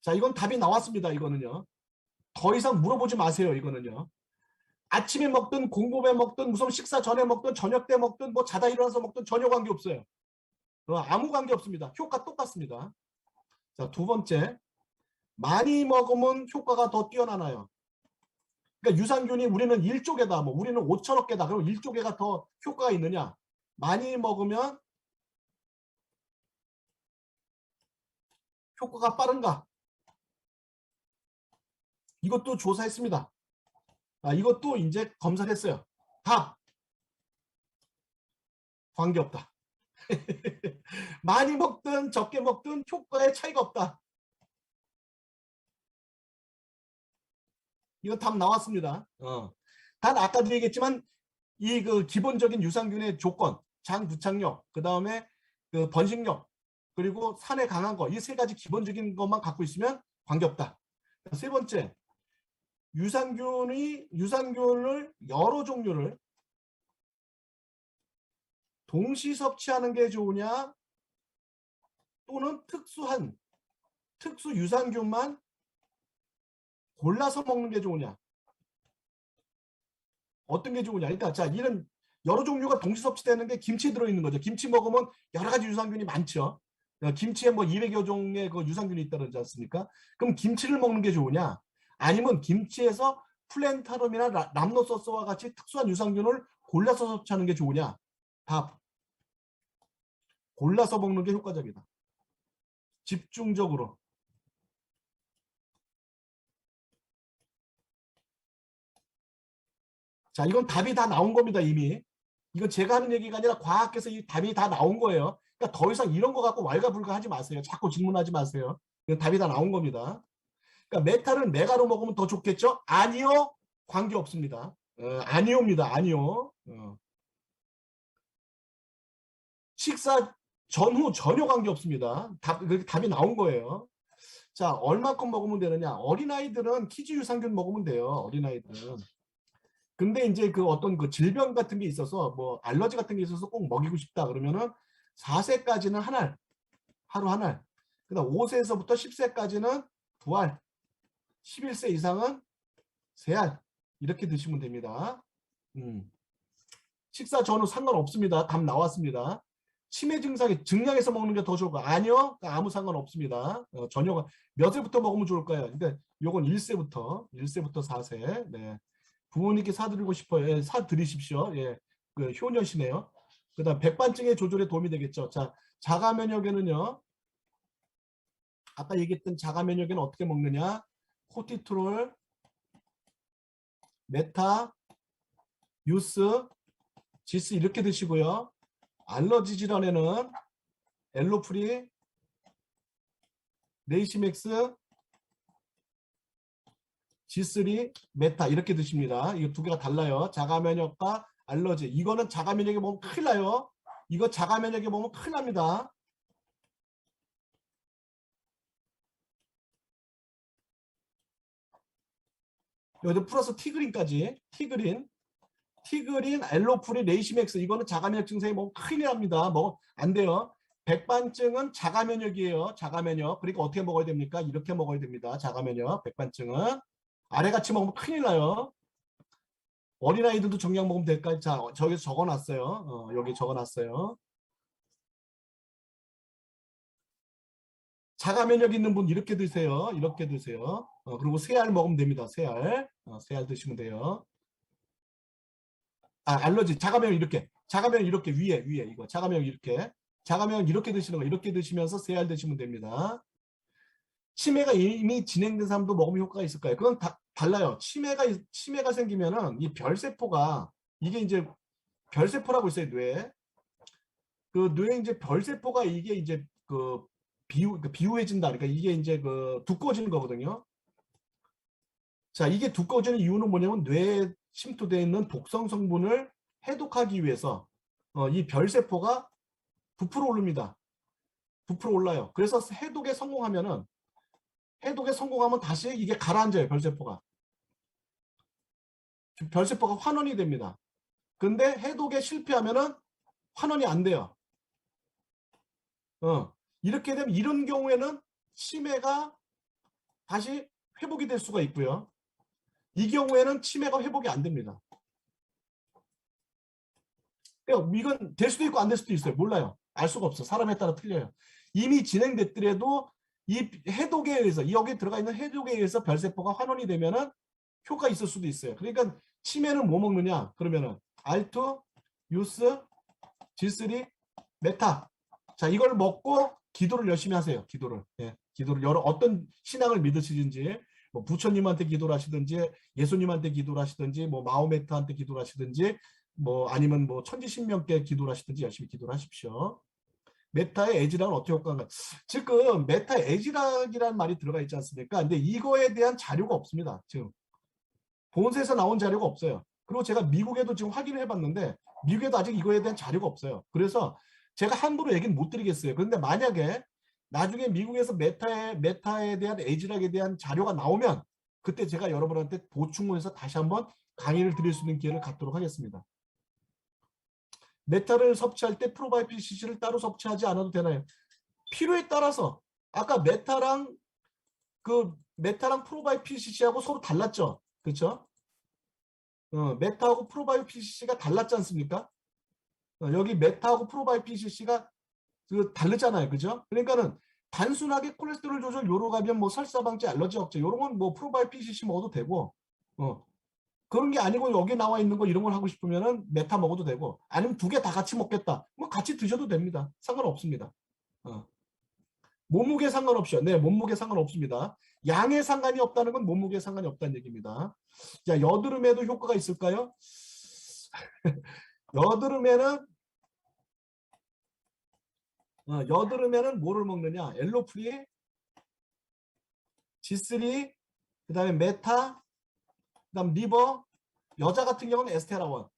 자, 이건 답이 나왔습니다. 이거는요. 더 이상 물어보지 마세요. 이거는요. 아침에 먹든 공복에 먹든 무슨 식사 전에 먹든 저녁 때 먹든 뭐 자다 일어나서 먹든 전혀 관계 없어요. 아무 관계 없습니다. 효과 똑같습니다. 자, 두 번째. 많이 먹으면 효과가 더 뛰어나나요? 그러니까 유산균이 우리는 1조 개다. 뭐 우리는 5천억 개다. 그럼 1조 개가 더 효과가 있느냐? 많이 먹으면 효과가 빠른가? 이것도 조사했습니다. 이것도 이제 검사를 했어요. 답! 관계없다. 많이 먹든 적게 먹든 효과에 차이가 없다. 이거 답 나왔습니다. 단 아까도 얘기했지만 이 기본적인 유산균의 조건, 장 부착력, 그 다음에 번식력, 그리고 산에 강한 거, 이 세 가지 기본적인 것만 갖고 있으면 관계없다. 세 번째, 유산균을 여러 종류를 동시 섭취하는 게 좋으냐, 또는 특수 유산균만 골라서 먹는 게 좋으냐, 어떤 게 좋으냐. 그러니까 자, 이런 여러 종류가 동시 섭취되는 게 김치에 들어있는 거죠. 김치 먹으면 여러 가지 유산균이 많죠. 김치에 뭐 200여 종의 유산균이 있다지 않습니까? 그럼 김치를 먹는 게 좋으냐, 아니면 김치에서 플랜타름이나 람노소스와 같이 특수한 유산균을 골라서 섭취하는 게 좋으냐? 답. 골라서 먹는 게 효과적이다. 집중적으로. 자, 이건 답이 다 나온 겁니다, 이미. 이건 제가 하는 얘기가 아니라 과학에서 이 답이 다 나온 거예요. 그러니까 더 이상 이런 거 갖고 왈가불가하지 마세요. 자꾸 질문하지 마세요. 이건 답이 다 나온 겁니다. 그러니까 메타를 메가로 먹으면 더 좋겠죠? 아니요. 관계없습니다. 아니오입니다. 아니요. 식사 전후 전혀 관계없습니다. 답이 나온 거예요. 자, 얼마큼 먹으면 되느냐? 어린아이들은 키즈 유산균 먹으면 돼요. 어린아이들은. 근데 이제 그 어떤 그 질병 같은 게 있어서 뭐 알러지 같은 게 있어서 꼭 먹이고 싶다 그러면은 4세까지는 한 알, 하루 한 알. 그다음 5세에서부터 10세까지는 2알, 11세 이상은 3알 이렇게 드시면 됩니다. 식사 전후 상관없습니다. 답 나왔습니다. 치매 증상이 증량해서 먹는 게 더 좋을까요? 아니요. 아무 상관없습니다. 전혀 몇 세부터 먹으면 좋을까요? 근데 요건 1세부터 4세. 네. 부모님께 사드리고 싶어요. 예, 사드리십시오. 예, 그 효녀시네요. 그다음 백반증의 조절에 도움이 되겠죠. 자, 자가 면역에는요. 아까 얘기했던 자가 면역에는 어떻게 먹느냐? 코티트롤, 메타, 유스, 지스 이렇게 드시고요. 알러지 질환에는 엘로프리, 레이시맥스, G3, 메타 이렇게 드십니다. 이거 두 개가 달라요. 자가면역과 알러지. 이거는 자가면역에 먹으면 큰일 나요. 이거 자가면역에 먹으면 큰일 납니다. 여기서 플러스 티그린까지. 티그린, 엘로프리, 레이시맥스 이거는 자가면역 증상이 먹으면 큰일 납니다. 먹으면 안 돼요. 백반증은 자가면역이에요. 자가면역. 그러니까 어떻게 먹어야 됩니까? 이렇게 먹어야 됩니다. 자가면역. 백반증은. 아래같이 먹으면 큰일 나요. 어린아이들도 정량 먹으면 될까요? 자, 저기서 적어놨어요. 여기 적어놨어요. 자가 면역 있는 분 이렇게 드세요. 이렇게 드세요. 그리고 3알 먹으면 됩니다. 3알. 3알 드시면 돼요. 아, 알러지. 자가 면역 이렇게. 자가 면역 이렇게 위에 이거. 자가 면역 이렇게. 자가 면역 이렇게 드시는 거. 이렇게 드시면서 3알 드시면 됩니다. 치매가 이미 진행된 사람도 먹으면 효과가 있을까요? 그건 달라요. 치매가 생기면은 이 별세포가 이게 이제 별세포라고 있어요. 뇌에. 그 뇌에 이제 별세포가 이게 이제 그 비우해진다. 그러니까 이게 이제 그 두꺼워지는 거거든요. 자, 이게 두꺼워지는 이유는 뭐냐면 뇌에 침투되어 있는 독성 성분을 해독하기 위해서 이 별세포가 부풀어 오릅니다. 부풀어 올라요. 그래서 해독에 성공하면 다시 이게 가라앉아요. 별세포가. 별세포가 환원이 됩니다. 근데 해독에 실패하면은 환원이 안 돼요. 이렇게 되면 이런 경우에는 치매가 다시 회복이 될 수가 있고요. 이 경우에는 치매가 회복이 안 됩니다. 이건 될 수도 있고 안 될 수도 있어요. 몰라요. 알 수가 없어. 사람에 따라 틀려요. 이미 진행됐더라도 이 해독에 의해서 여기 들어가 있는 해독에 의해서 별세포가 환원이 되면은 효과 있을 수도 있어요. 그러니까 치매는 뭐 먹느냐? 그러면은 R2, 유스, G3, 메타. 자, 이걸 먹고 기도를 열심히 하세요. 기도를. 예, 기도를 어떤 신앙을 믿으시든지 뭐 부처님한테 기도를 하시든지 예수님한테 기도를 하시든지 뭐 마호메트한테 기도를 하시든지 뭐 아니면 뭐 천지신명께 기도를 하시든지 열심히 기도를 하십시오. 메타의 애지락은 어떻게 효과인가? 지금 메타 애지락이라는 말이 들어가 있지 않습니까? 근데 이거에 대한 자료가 없습니다. 지금 본서에서 나온 자료가 없어요. 그리고 제가 미국에도 지금 확인을 해봤는데 미국에도 아직 이거에 대한 자료가 없어요. 그래서 제가 함부로 얘기는 못 드리겠어요. 그런데 만약에 나중에 미국에서 메타에 대한 애지락에 대한 자료가 나오면 그때 제가 여러분한테 보충을 해서 다시 한번 강의를 드릴 수 있는 기회를 갖도록 하겠습니다. 메타를 섭취할 때 프로바이오PCC를 따로 섭취하지 않아도 되나요? 필요에 따라서 아까 메타랑 프로바이오PCC하고 서로 달랐죠, 그렇죠? 메타하고 프로바이오PCC가 달랐지 않습니까? 여기 메타하고 프로바이오PCC가 다르잖아요, 그죠? 그러니까는 단순하게 콜레스테롤 조절 요로 가면 뭐 설사 방지, 알러지 억제 요런 건 뭐 프로바이오PCC 먹어도 되고, 그런 게 아니고 여기 나와 있는 거 이런 걸 하고 싶으면은 메타 먹어도 되고, 아니면 두 개 다 같이 먹겠다. 뭐 같이 드셔도 됩니다. 상관없습니다. 몸무게 상관없이요. 네, 몸무게 상관없습니다. 양에 상관이 없다는 건 몸무게에 상관이 없다는 얘기입니다. 자, 여드름에도 효과가 있을까요? 여드름에는 뭐를 먹느냐? 엘로프리, G3, 그 다음에 메타, 그 다음 리버, 여자 같은 경우는 에스테라원.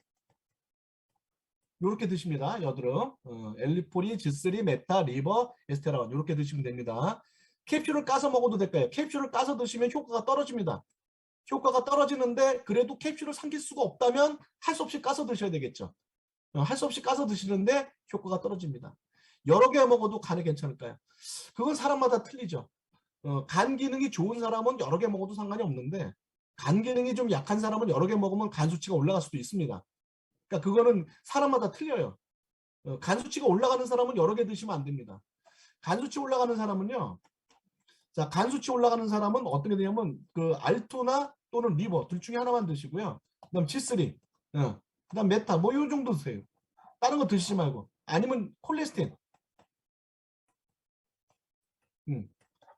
요렇게 드십니다. 여드름. 엘리포리, G3, 메타, 리버, 에스테라원. 요렇게 드시면 됩니다. 캡슐을 까서 먹어도 될까요? 캡슐을 까서 드시면 효과가 떨어집니다. 효과가 떨어지는데 그래도 캡슐을 삼킬 수가 없다면 할 수 없이 까서 드셔야 되겠죠. 할 수 없이 까서 드시는데 효과가 떨어집니다. 여러 개 먹어도 간에 괜찮을까요? 그건 사람마다 틀리죠. 간 기능이 좋은 사람은 여러 개 먹어도 상관이 없는데, 간 기능이 좀 약한 사람은 여러 개 먹으면 간 수치가 올라갈 수도 있습니다. 그러니까 그거는 사람마다 틀려요. 간 수치가 올라가는 사람은 여러 개 드시면 안 됩니다. 간 수치 올라가는 사람은요. 자, 간 수치 올라가는 사람은 어떻게 되냐면 그 알토나 또는 리버 둘 중에 하나만 드시고요. 그다음 G3, 그다음 메타 뭐 요 정도 드세요. 다른 거 드시지 말고. 아니면 콜레스테린.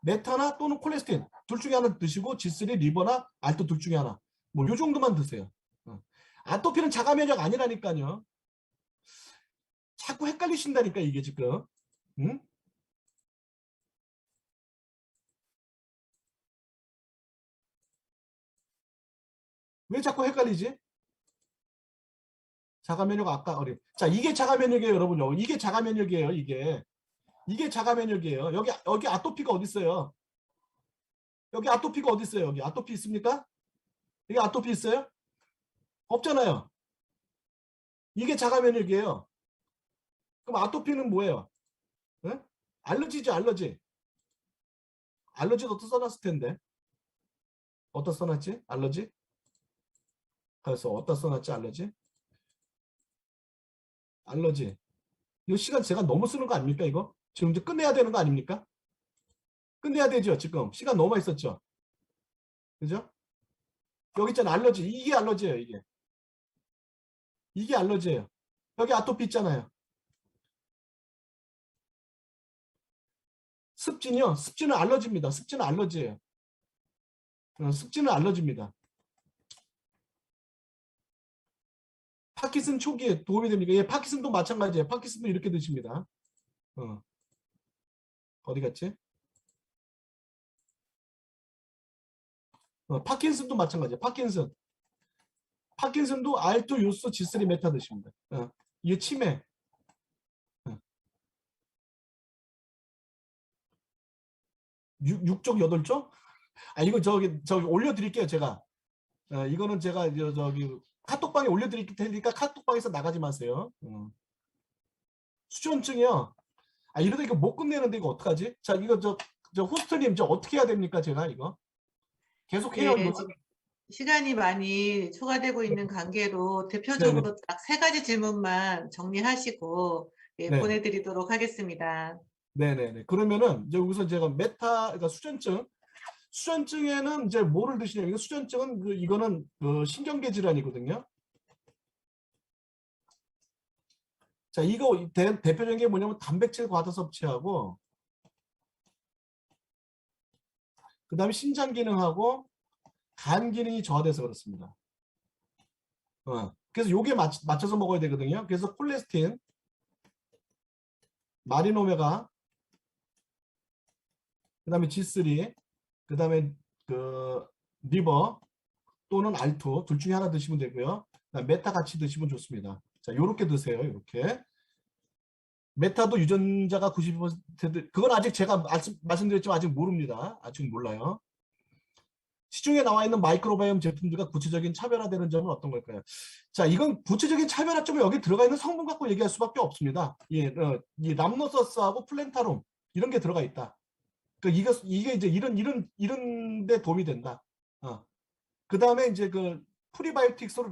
메타나 또는 콜레스테린 둘 중에 하나 드시고 G3, 리버나 알토 둘 중에 하나. 뭐 요 정도만 드세요. 아토피는 자가 면역 아니라니까요. 자꾸 헷갈리신다니까 이게 지금. 왜 자꾸 헷갈리지? 자가 면역 아까 자, 이게 자가 면역이에요, 여러분요. 이게 자가 면역이에요, 이게. 이게 자가 면역이에요. 여기 아토피가 어디 있어요? 여기 아토피가 어디 있어요? 여기 아토피 있습니까? 여기 아토피 있어요? 없잖아요. 이게 자가 면역이에요. 그럼 아토피는 뭐예요? 네? 알러지죠, 알러지. 알러지도 어디다 써놨을 텐데. 어디다 써놨지? 알러지? 그래서 어디다 써놨지, 알러지? 알러지. 이거 시간 제가 너무 쓰는 거 아닙니까, 이거? 지금 이제 끝내야 되는 거 아닙니까? 끝내야 되죠, 지금. 시간 너무 많이 썼죠? 그죠? 여기 있잖아, 알러지. 이게 알러지예요, 이게. 이게 알러지예요. 여기 아토피 있잖아요. 습진이요? 습진은 알러지입니다. 습진은 알러지예요. 습진은 알러지입니다. 파킨슨 초기에 도움이 됩니까? 예, 파킨슨도 마찬가지예요. 파킨슨도 이렇게 드십니다. 어디 갔지? 파킨슨도 마찬가지예요. 파킨슨도 알토, 요소, G3, 메타 드십니다. 이게 치매. 6쪽 8쪽? 아, 이거 저기 올려드릴게요, 제가. 이거는 제가 저기 카톡방에 올려드릴 테니까 카톡방에서 나가지 마세요. 수전증이요. 아, 이러다 이거 못 끝내는데 이거 어떡하지? 자, 이거 저 호스트님 저 어떻게 해야 됩니까, 제가 이거? 계속 해요, 네, 이거? 지금 시간이 많이 초과되고 있는 관계로 대표적으로 딱 3가지 질문만 정리하시고 예, 네. 보내드리도록 하겠습니다. 네네네. 그러면은 이제 여기서 제가 그러니까 수전증에는 이제 뭐를 드시냐면, 이거 수전증은 이거는 신경계 질환이거든요. 자, 이거 대표적인 게 뭐냐면 단백질 과다 섭취하고, 그 다음에 신장 기능하고 간 기능이 저하돼서 그렇습니다. 그래서 요게 맞춰서 먹어야 되거든요. 그래서 콜레스테린, 마리노메가, 그 다음에 G3, 그 다음에 리버 또는 알토 둘 중에 하나 드시면 되고요. 메타 같이 드시면 좋습니다. 자, 요렇게 드세요. 요렇게. 메타도 유전자가 90%, 그건 아직 제가 말씀드렸지만 아직 모릅니다. 아직 몰라요. 시중에 나와 있는 마이크로바이옴 제품들과 구체적인 차별화되는 점은 어떤 걸까요? 자, 이건 구체적인 차별화점은 여기 들어가 있는 성분 갖고 얘기할 수밖에 없습니다. 이 람노서스하고 플랜타룸 이런 게 들어가 있다. 그러니까 이게 이제 이런 데 도움이 된다. 그 다음에 이제 프리바이오틱스로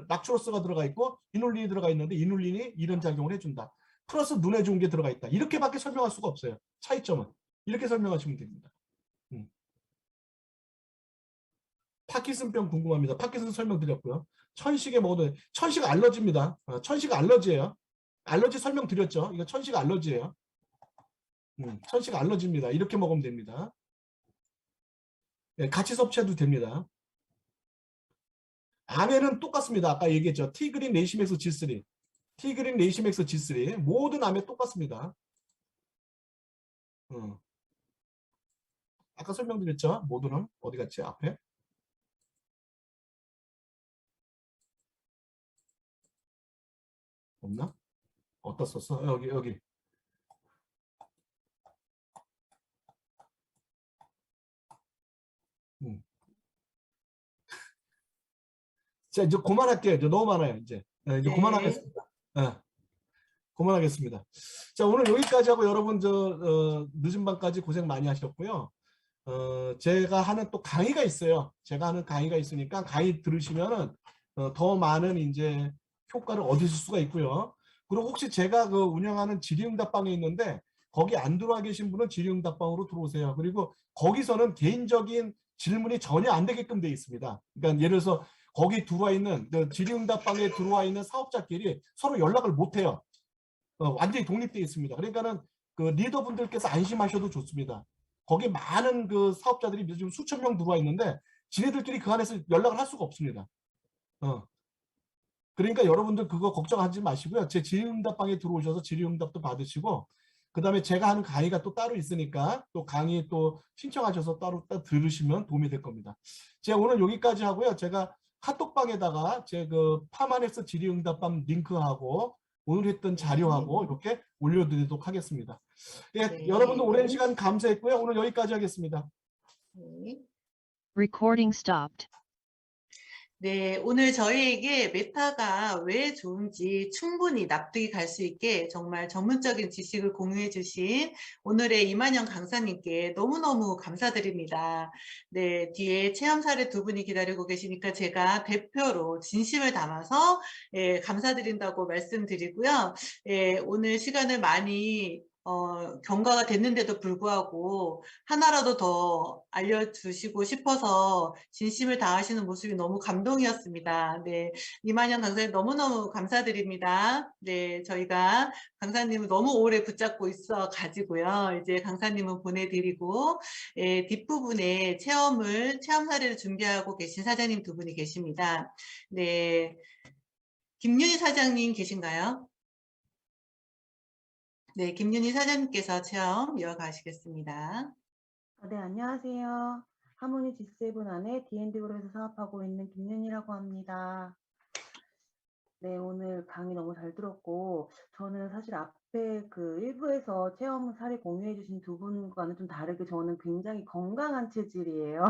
락추로스가 들어가 있고 이눌린이 들어가 있는데 이눌린이 이런 작용을 해준다. 플러스 눈에 좋은 게 들어가 있다. 이렇게밖에 설명할 수가 없어요. 차이점은. 이렇게 설명하시면 됩니다. 파킨슨병 궁금합니다. 파킨슨 설명드렸고요. 천식에 먹어도 천식 알러지입니다. 천식 알러지예요. 알러지 설명드렸죠. 이거 천식 알러지예요. 천식 알러지입니다. 이렇게 먹으면 됩니다. 네, 같이 섭취해도 됩니다. 암에는 똑같습니다. 아까 얘기했죠. 티그린, 레이시맥스, G3. 티그린, 레이시맥스, G3. 모든 암에 똑같습니다. 아까 설명드렸죠. 모든 암. 어디 갔지? 앞에. 없나? 어디다 썼어? 여기. 자, 이제 그만할게요. 이제 너무 많아요. 이제 네. 그만하겠습니다. 그만하겠습니다. 자, 오늘 여기까지 하고 여러분 늦은 밤까지 고생 많이 하셨고요. 제가 하는 또 강의가 있어요. 제가 하는 강의가 있으니까 강의 들으시면은 더 많은 이제 효과를 얻으실 수가 있고요. 그리고 혹시 제가 그 운영하는 질의응답방에 있는데 거기 안 들어와 계신 분은 질의응답방으로 들어오세요. 그리고 거기서는 개인적인 질문이 전혀 안 되게끔 되어 있습니다. 그러니까 예를 들어서 거기 들어와 있는 질의응답방에 들어와 있는 사업자끼리 서로 연락을 못 해요. 완전히 독립되어 있습니다. 그러니까는 그 리더분들께서 안심하셔도 좋습니다. 거기 많은 그 사업자들이 지금 수천 명 들어와 있는데 지네들끼리 그 안에서 연락을 할 수가 없습니다. 그러니까 여러분들 그거 걱정하지 마시고요. 제 질의응답방에 들어오셔서 질의응답도 받으시고 그 다음에 제가 하는 강의가 또 따로 있으니까 또 강의 또 신청하셔서 따로 들으시면 도움이 될 겁니다. 제가 오늘 여기까지 하고요. 제가 카톡방에다가 제 그 파마넥스 질의응답방 링크하고 오늘 했던 자료하고 이렇게 올려드리도록 하겠습니다. 예, 네. 여러분도 오랜 시간 감사했고요. 오늘 여기까지 하겠습니다. 네. Recording stopped. 네, 오늘 저희에게 메타가 왜 좋은지 충분히 납득이 갈 수 있게 정말 전문적인 지식을 공유해 주신 오늘의 이만영 강사님께 너무너무 감사드립니다. 네, 뒤에 체험 사례 두 분이 기다리고 계시니까 제가 대표로 진심을 담아서 감사드린다고 말씀드리고요. 오늘 시간을 많이 경과가 됐는데도 불구하고 하나라도 더 알려주시고 싶어서 진심을 다하시는 모습이 너무 감동이었습니다. 네, 이만영 강사님 너무너무 감사드립니다. 네, 저희가 강사님을 너무 오래 붙잡고 있어 가지고요. 이제 강사님은 보내드리고 뒷부분에 체험 사례를 준비하고 계신 사장님 두 분이 계십니다. 네, 김윤희 사장님 계신가요? 네, 김윤희 사장님께서 체험 이어가시겠습니다. 네, 안녕하세요. 하모니 G7 안에 D&D그룹에서 사업하고 있는 김윤희라고 합니다. 네, 오늘 강의 너무 잘 들었고, 저는 사실 앞에 그 일부에서 체험 사례 공유해 주신 두 분과는 좀 다르게 저는 굉장히 건강한 체질이에요.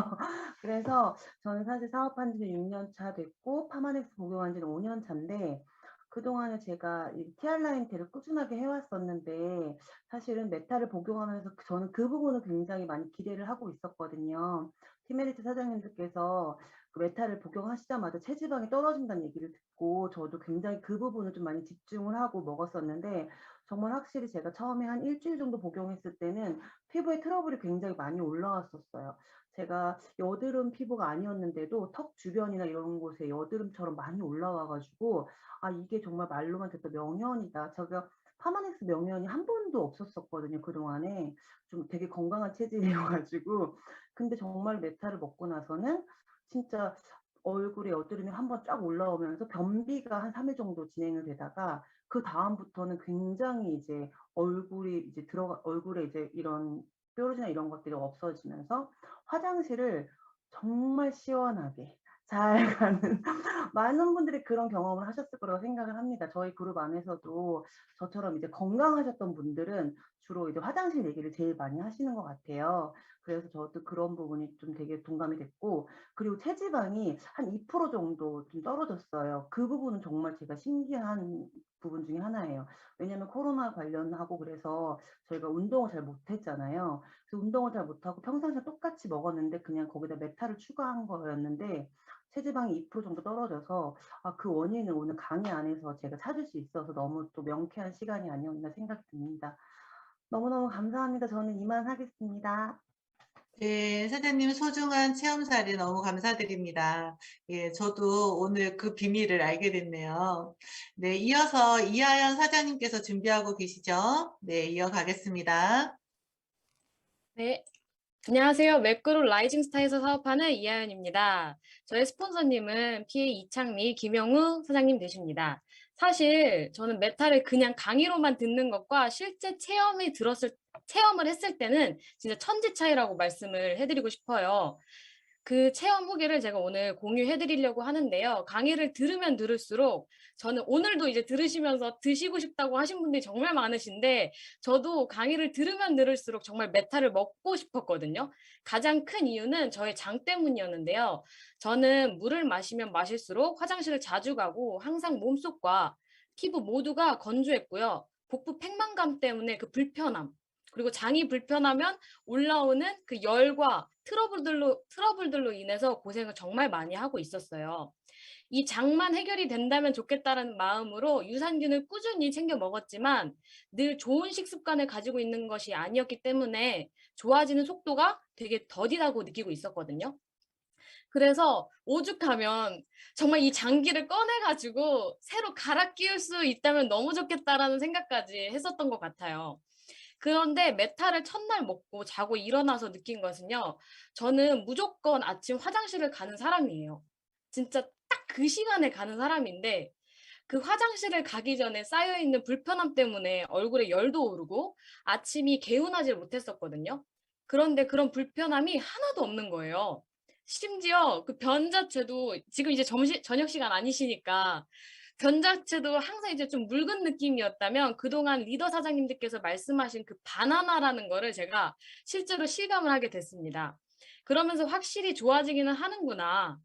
그래서 저는 사실 사업한 지는 6년 차 됐고, 파마넥스 복용한 지는 5년 차인데, 그동안에 제가 이 TR라인테를 꾸준하게 해왔었는데 사실은 메타를 복용하면서 저는 그 부분을 굉장히 많이 기대를 하고 있었거든요. 티메리트 사장님들께서 그 메타를 복용하시자마자 체지방이 떨어진다는 얘기를 듣고 저도 굉장히 그 부분을 좀 많이 집중을 하고 먹었었는데 정말 확실히 제가 처음에 한 일주일 정도 복용했을 때는 피부에 트러블이 굉장히 많이 올라왔었어요. 제가 여드름 피부가 아니었는데도 턱 주변이나 이런 곳에 여드름처럼 많이 올라와가지고 아 이게 정말 말로만 듣던 명현이다. 제가 파마넥스 명현이 한 번도 없었었거든요. 그동안에 좀 되게 건강한 체질이어가지고 근데 정말 메타를 먹고 나서는 진짜 얼굴에 여드름이 한번 쫙 올라오면서 변비가 한 3일 정도 진행을 되다가 그 다음부터는 굉장히 이제 얼굴에 이제 이런 뾰루지나 이런 것들이 없어지면서 화장실을 정말 시원하게 잘 가는 많은 분들이 그런 경험을 하셨을 거라고 생각을 합니다. 저희 그룹 안에서도 저처럼 이제 건강하셨던 분들은 주로 이제 화장실 얘기를 제일 많이 하시는 것 같아요. 그래서 저도 그런 부분이 좀 되게 동감이 됐고 그리고 체지방이 한 2% 정도 좀 떨어졌어요. 그 부분은 정말 제가 신기한 부분 중에 하나예요. 왜냐하면 코로나 관련하고 그래서 저희가 운동을 잘 못했잖아요. 그래서 운동을 잘 못하고 평상시에 똑같이 먹었는데 그냥 거기다 메타를 추가한 거였는데 체지방이 2% 정도 떨어져서 아, 그 원인을 오늘 강의 안에서 제가 찾을 수 있어서 너무 또 명쾌한 시간이 아니었나 생각이 듭니다. 너무너무 감사합니다. 저는 이만 하겠습니다. 네, 사장님 소중한 체험 사례 너무 감사드립니다. 예, 저도 오늘 그 비밀을 알게 됐네요. 네, 이어서 이하연 사장님께서 준비하고 계시죠? 네, 이어가겠습니다. 네, 안녕하세요. 매크로 라이징 스타에서 사업하는 이하연입니다. 저의 스폰서님은 PA 이창미, 김영우 사장님 되십니다. 사실 저는 메타를 그냥 강의로만 듣는 것과 실제 체험을 했을 때는 진짜 천지 차이라고 말씀을 해드리고 싶어요. 그 체험 후기를 제가 오늘 공유해 드리려고 하는데요. 강의를 들으면 들을수록 저는 오늘도 이제 들으시면서 드시고 싶다고 하신 분들이 정말 많으신데 저도 강의를 들으면 들을수록 정말 메타를 먹고 싶었거든요. 가장 큰 이유는 저의 장 때문이었는데요. 저는 물을 마시면 마실수록 화장실을 자주 가고 항상 몸속과 피부 모두가 건조했고요. 복부 팽만감 때문에 그 불편함, 그리고 장이 불편하면 올라오는 그 열과 트러블들로 인해서 고생을 정말 많이 하고 있었어요. 이 장만 해결이 된다면 좋겠다는 마음으로 유산균을 꾸준히 챙겨 먹었지만 늘 좋은 식습관을 가지고 있는 것이 아니었기 때문에 좋아지는 속도가 되게 더디다고 느끼고 있었거든요. 그래서 오죽하면 정말 이 장기를 꺼내가지고 새로 갈아 끼울 수 있다면 너무 좋겠다라는 생각까지 했었던 것 같아요. 그런데 메타를 첫날 먹고 자고 일어나서 느낀 것은요. 저는 무조건 아침 화장실을 가는 사람이에요. 진짜 딱 그 시간에 가는 사람인데 그 화장실을 가기 전에 쌓여있는 불편함 때문에 얼굴에 열도 오르고 아침이 개운하지 못했었거든요. 그런데 그런 불편함이 하나도 없는 거예요. 심지어 그 변 자체도 지금 이제 저녁 시간 아니시니까 변 자체도 항상 이제 좀 묽은 느낌이었다면 그동안 리더 사장님들께서 말씀하신 그 바나나라는 거를 제가 실제로 실감을 하게 됐습니다. 그러면서 확실히 좋아지기는 하는구나.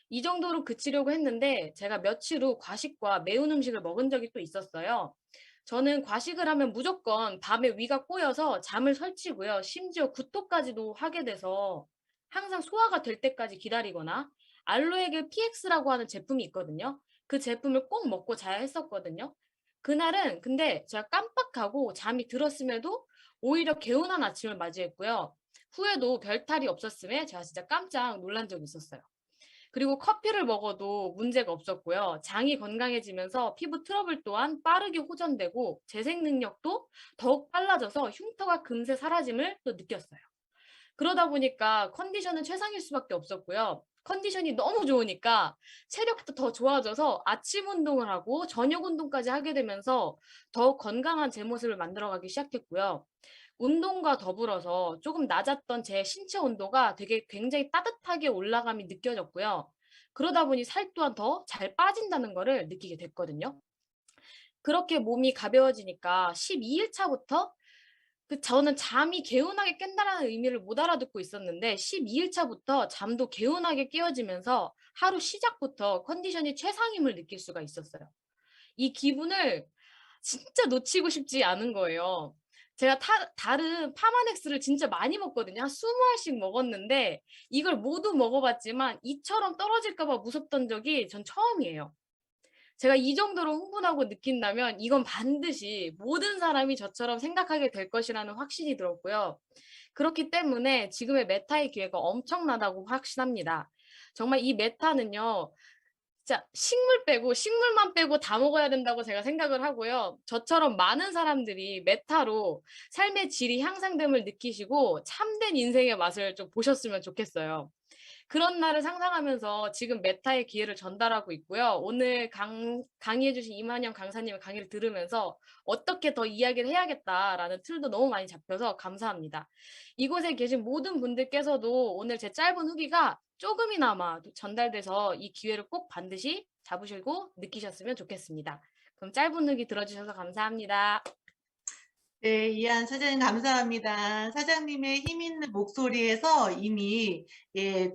이 정도로 그치려고 했는데 제가 며칠 후 과식과 매운 음식을 먹은 적이 또 있었어요. 저는 과식을 하면 무조건 밤에 위가 꼬여서 잠을 설치고요. 심지어 구토까지도 하게 돼서 항상 소화가 될 때까지 기다리거나 알로에겔 PX라고 하는 제품이 있거든요. 그 제품을 꼭 먹고 자야 했었거든요. 그날은 근데 제가 깜빡하고 잠이 들었음에도 오히려 개운한 아침을 맞이했고요. 후에도 별탈이 없었음에 제가 진짜 깜짝 놀란 적이 있었어요. 그리고 커피를 먹어도 문제가 없었고요. 장이 건강해지면서 피부 트러블 또한 빠르게 호전되고 재생 능력도 더욱 빨라져서 흉터가 금세 사라짐을 또 느꼈어요. 그러다 보니까 컨디션은 최상일 수밖에 없었고요. 컨디션이 너무 좋으니까 체력도 더 좋아져서 아침 운동을 하고 저녁 운동까지 하게 되면서 더욱 건강한 제 모습을 만들어가기 시작했고요. 운동과 더불어서 조금 낮았던 제 신체 온도가 되게 굉장히 따뜻하게 올라감이 느껴졌고요. 그러다 보니 살 또한 더 잘 빠진다는 거를 느끼게 됐거든요. 그렇게 몸이 가벼워지니까 12일 차부터 저는 잠이 개운하게 깬다는 의미를 못 알아듣고 있었는데 12일 차부터 잠도 개운하게 깨어지면서 하루 시작부터 컨디션이 최상임을 느낄 수가 있었어요. 이 기분을 진짜 놓치고 싶지 않은 거예요. 제가 다른 파마넥스를 진짜 많이 먹거든요. 한 20알씩 먹었는데 이걸 모두 먹어봤지만 이처럼 떨어질까 봐 무섭던 적이 전 처음이에요. 제가 이 정도로 흥분하고 느낀다면 이건 반드시 모든 사람이 저처럼 생각하게 될 것이라는 확신이 들었고요. 그렇기 때문에 지금의 메타의 기회가 엄청나다고 확신합니다. 정말 이 메타는요. 진짜 식물만 빼고 다 먹어야 된다고 제가 생각을 하고요. 저처럼 많은 사람들이 메타로 삶의 질이 향상됨을 느끼시고 참된 인생의 맛을 좀 보셨으면 좋겠어요. 그런 날을 상상하면서 지금 메타의 기회를 전달하고 있고요. 오늘 강의해주신 이만영 강사님의 강의를 들으면서 어떻게 더 이야기를 해야겠다라는 틀도 너무 많이 잡혀서 감사합니다. 이곳에 계신 모든 분들께서도 오늘 제 짧은 후기가 조금이나마 전달돼서 이 기회를 꼭 반드시 잡으시고 느끼셨으면 좋겠습니다. 그럼 짧은 후기 들어주셔서 감사합니다. 네, 이한 사장님 감사합니다. 사장님의 힘 있는 목소리에서 이미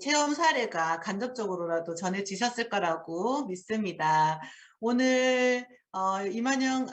체험 사례가 간접적으로라도 전해지셨을 거라고 믿습니다. 오늘 이만영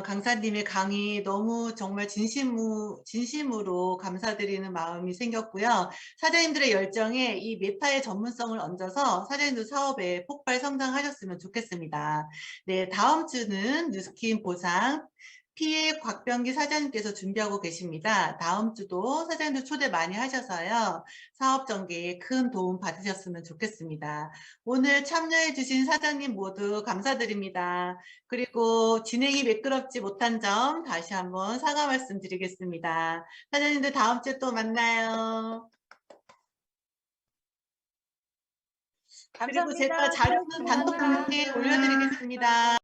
강사님의 강의 너무 정말 진심으로 감사드리는 마음이 생겼고요. 사장님들의 열정에 이 메타의 전문성을 얹어서 사장님들 사업에 폭발 성장하셨으면 좋겠습니다. 네, 다음 주는 뉴스킨 보상 피해 곽병기 사장님께서 준비하고 계십니다. 다음 주도 사장님들 초대 많이 하셔서요. 사업 전개에 큰 도움 받으셨으면 좋겠습니다. 오늘 참여해 주신 사장님 모두 감사드립니다. 그리고 진행이 매끄럽지 못한 점 다시 한번 사과 말씀드리겠습니다. 사장님들 다음 주에 또 만나요. 그리고 제가 감사합니다. 자료는 단톡방에 올려드리겠습니다.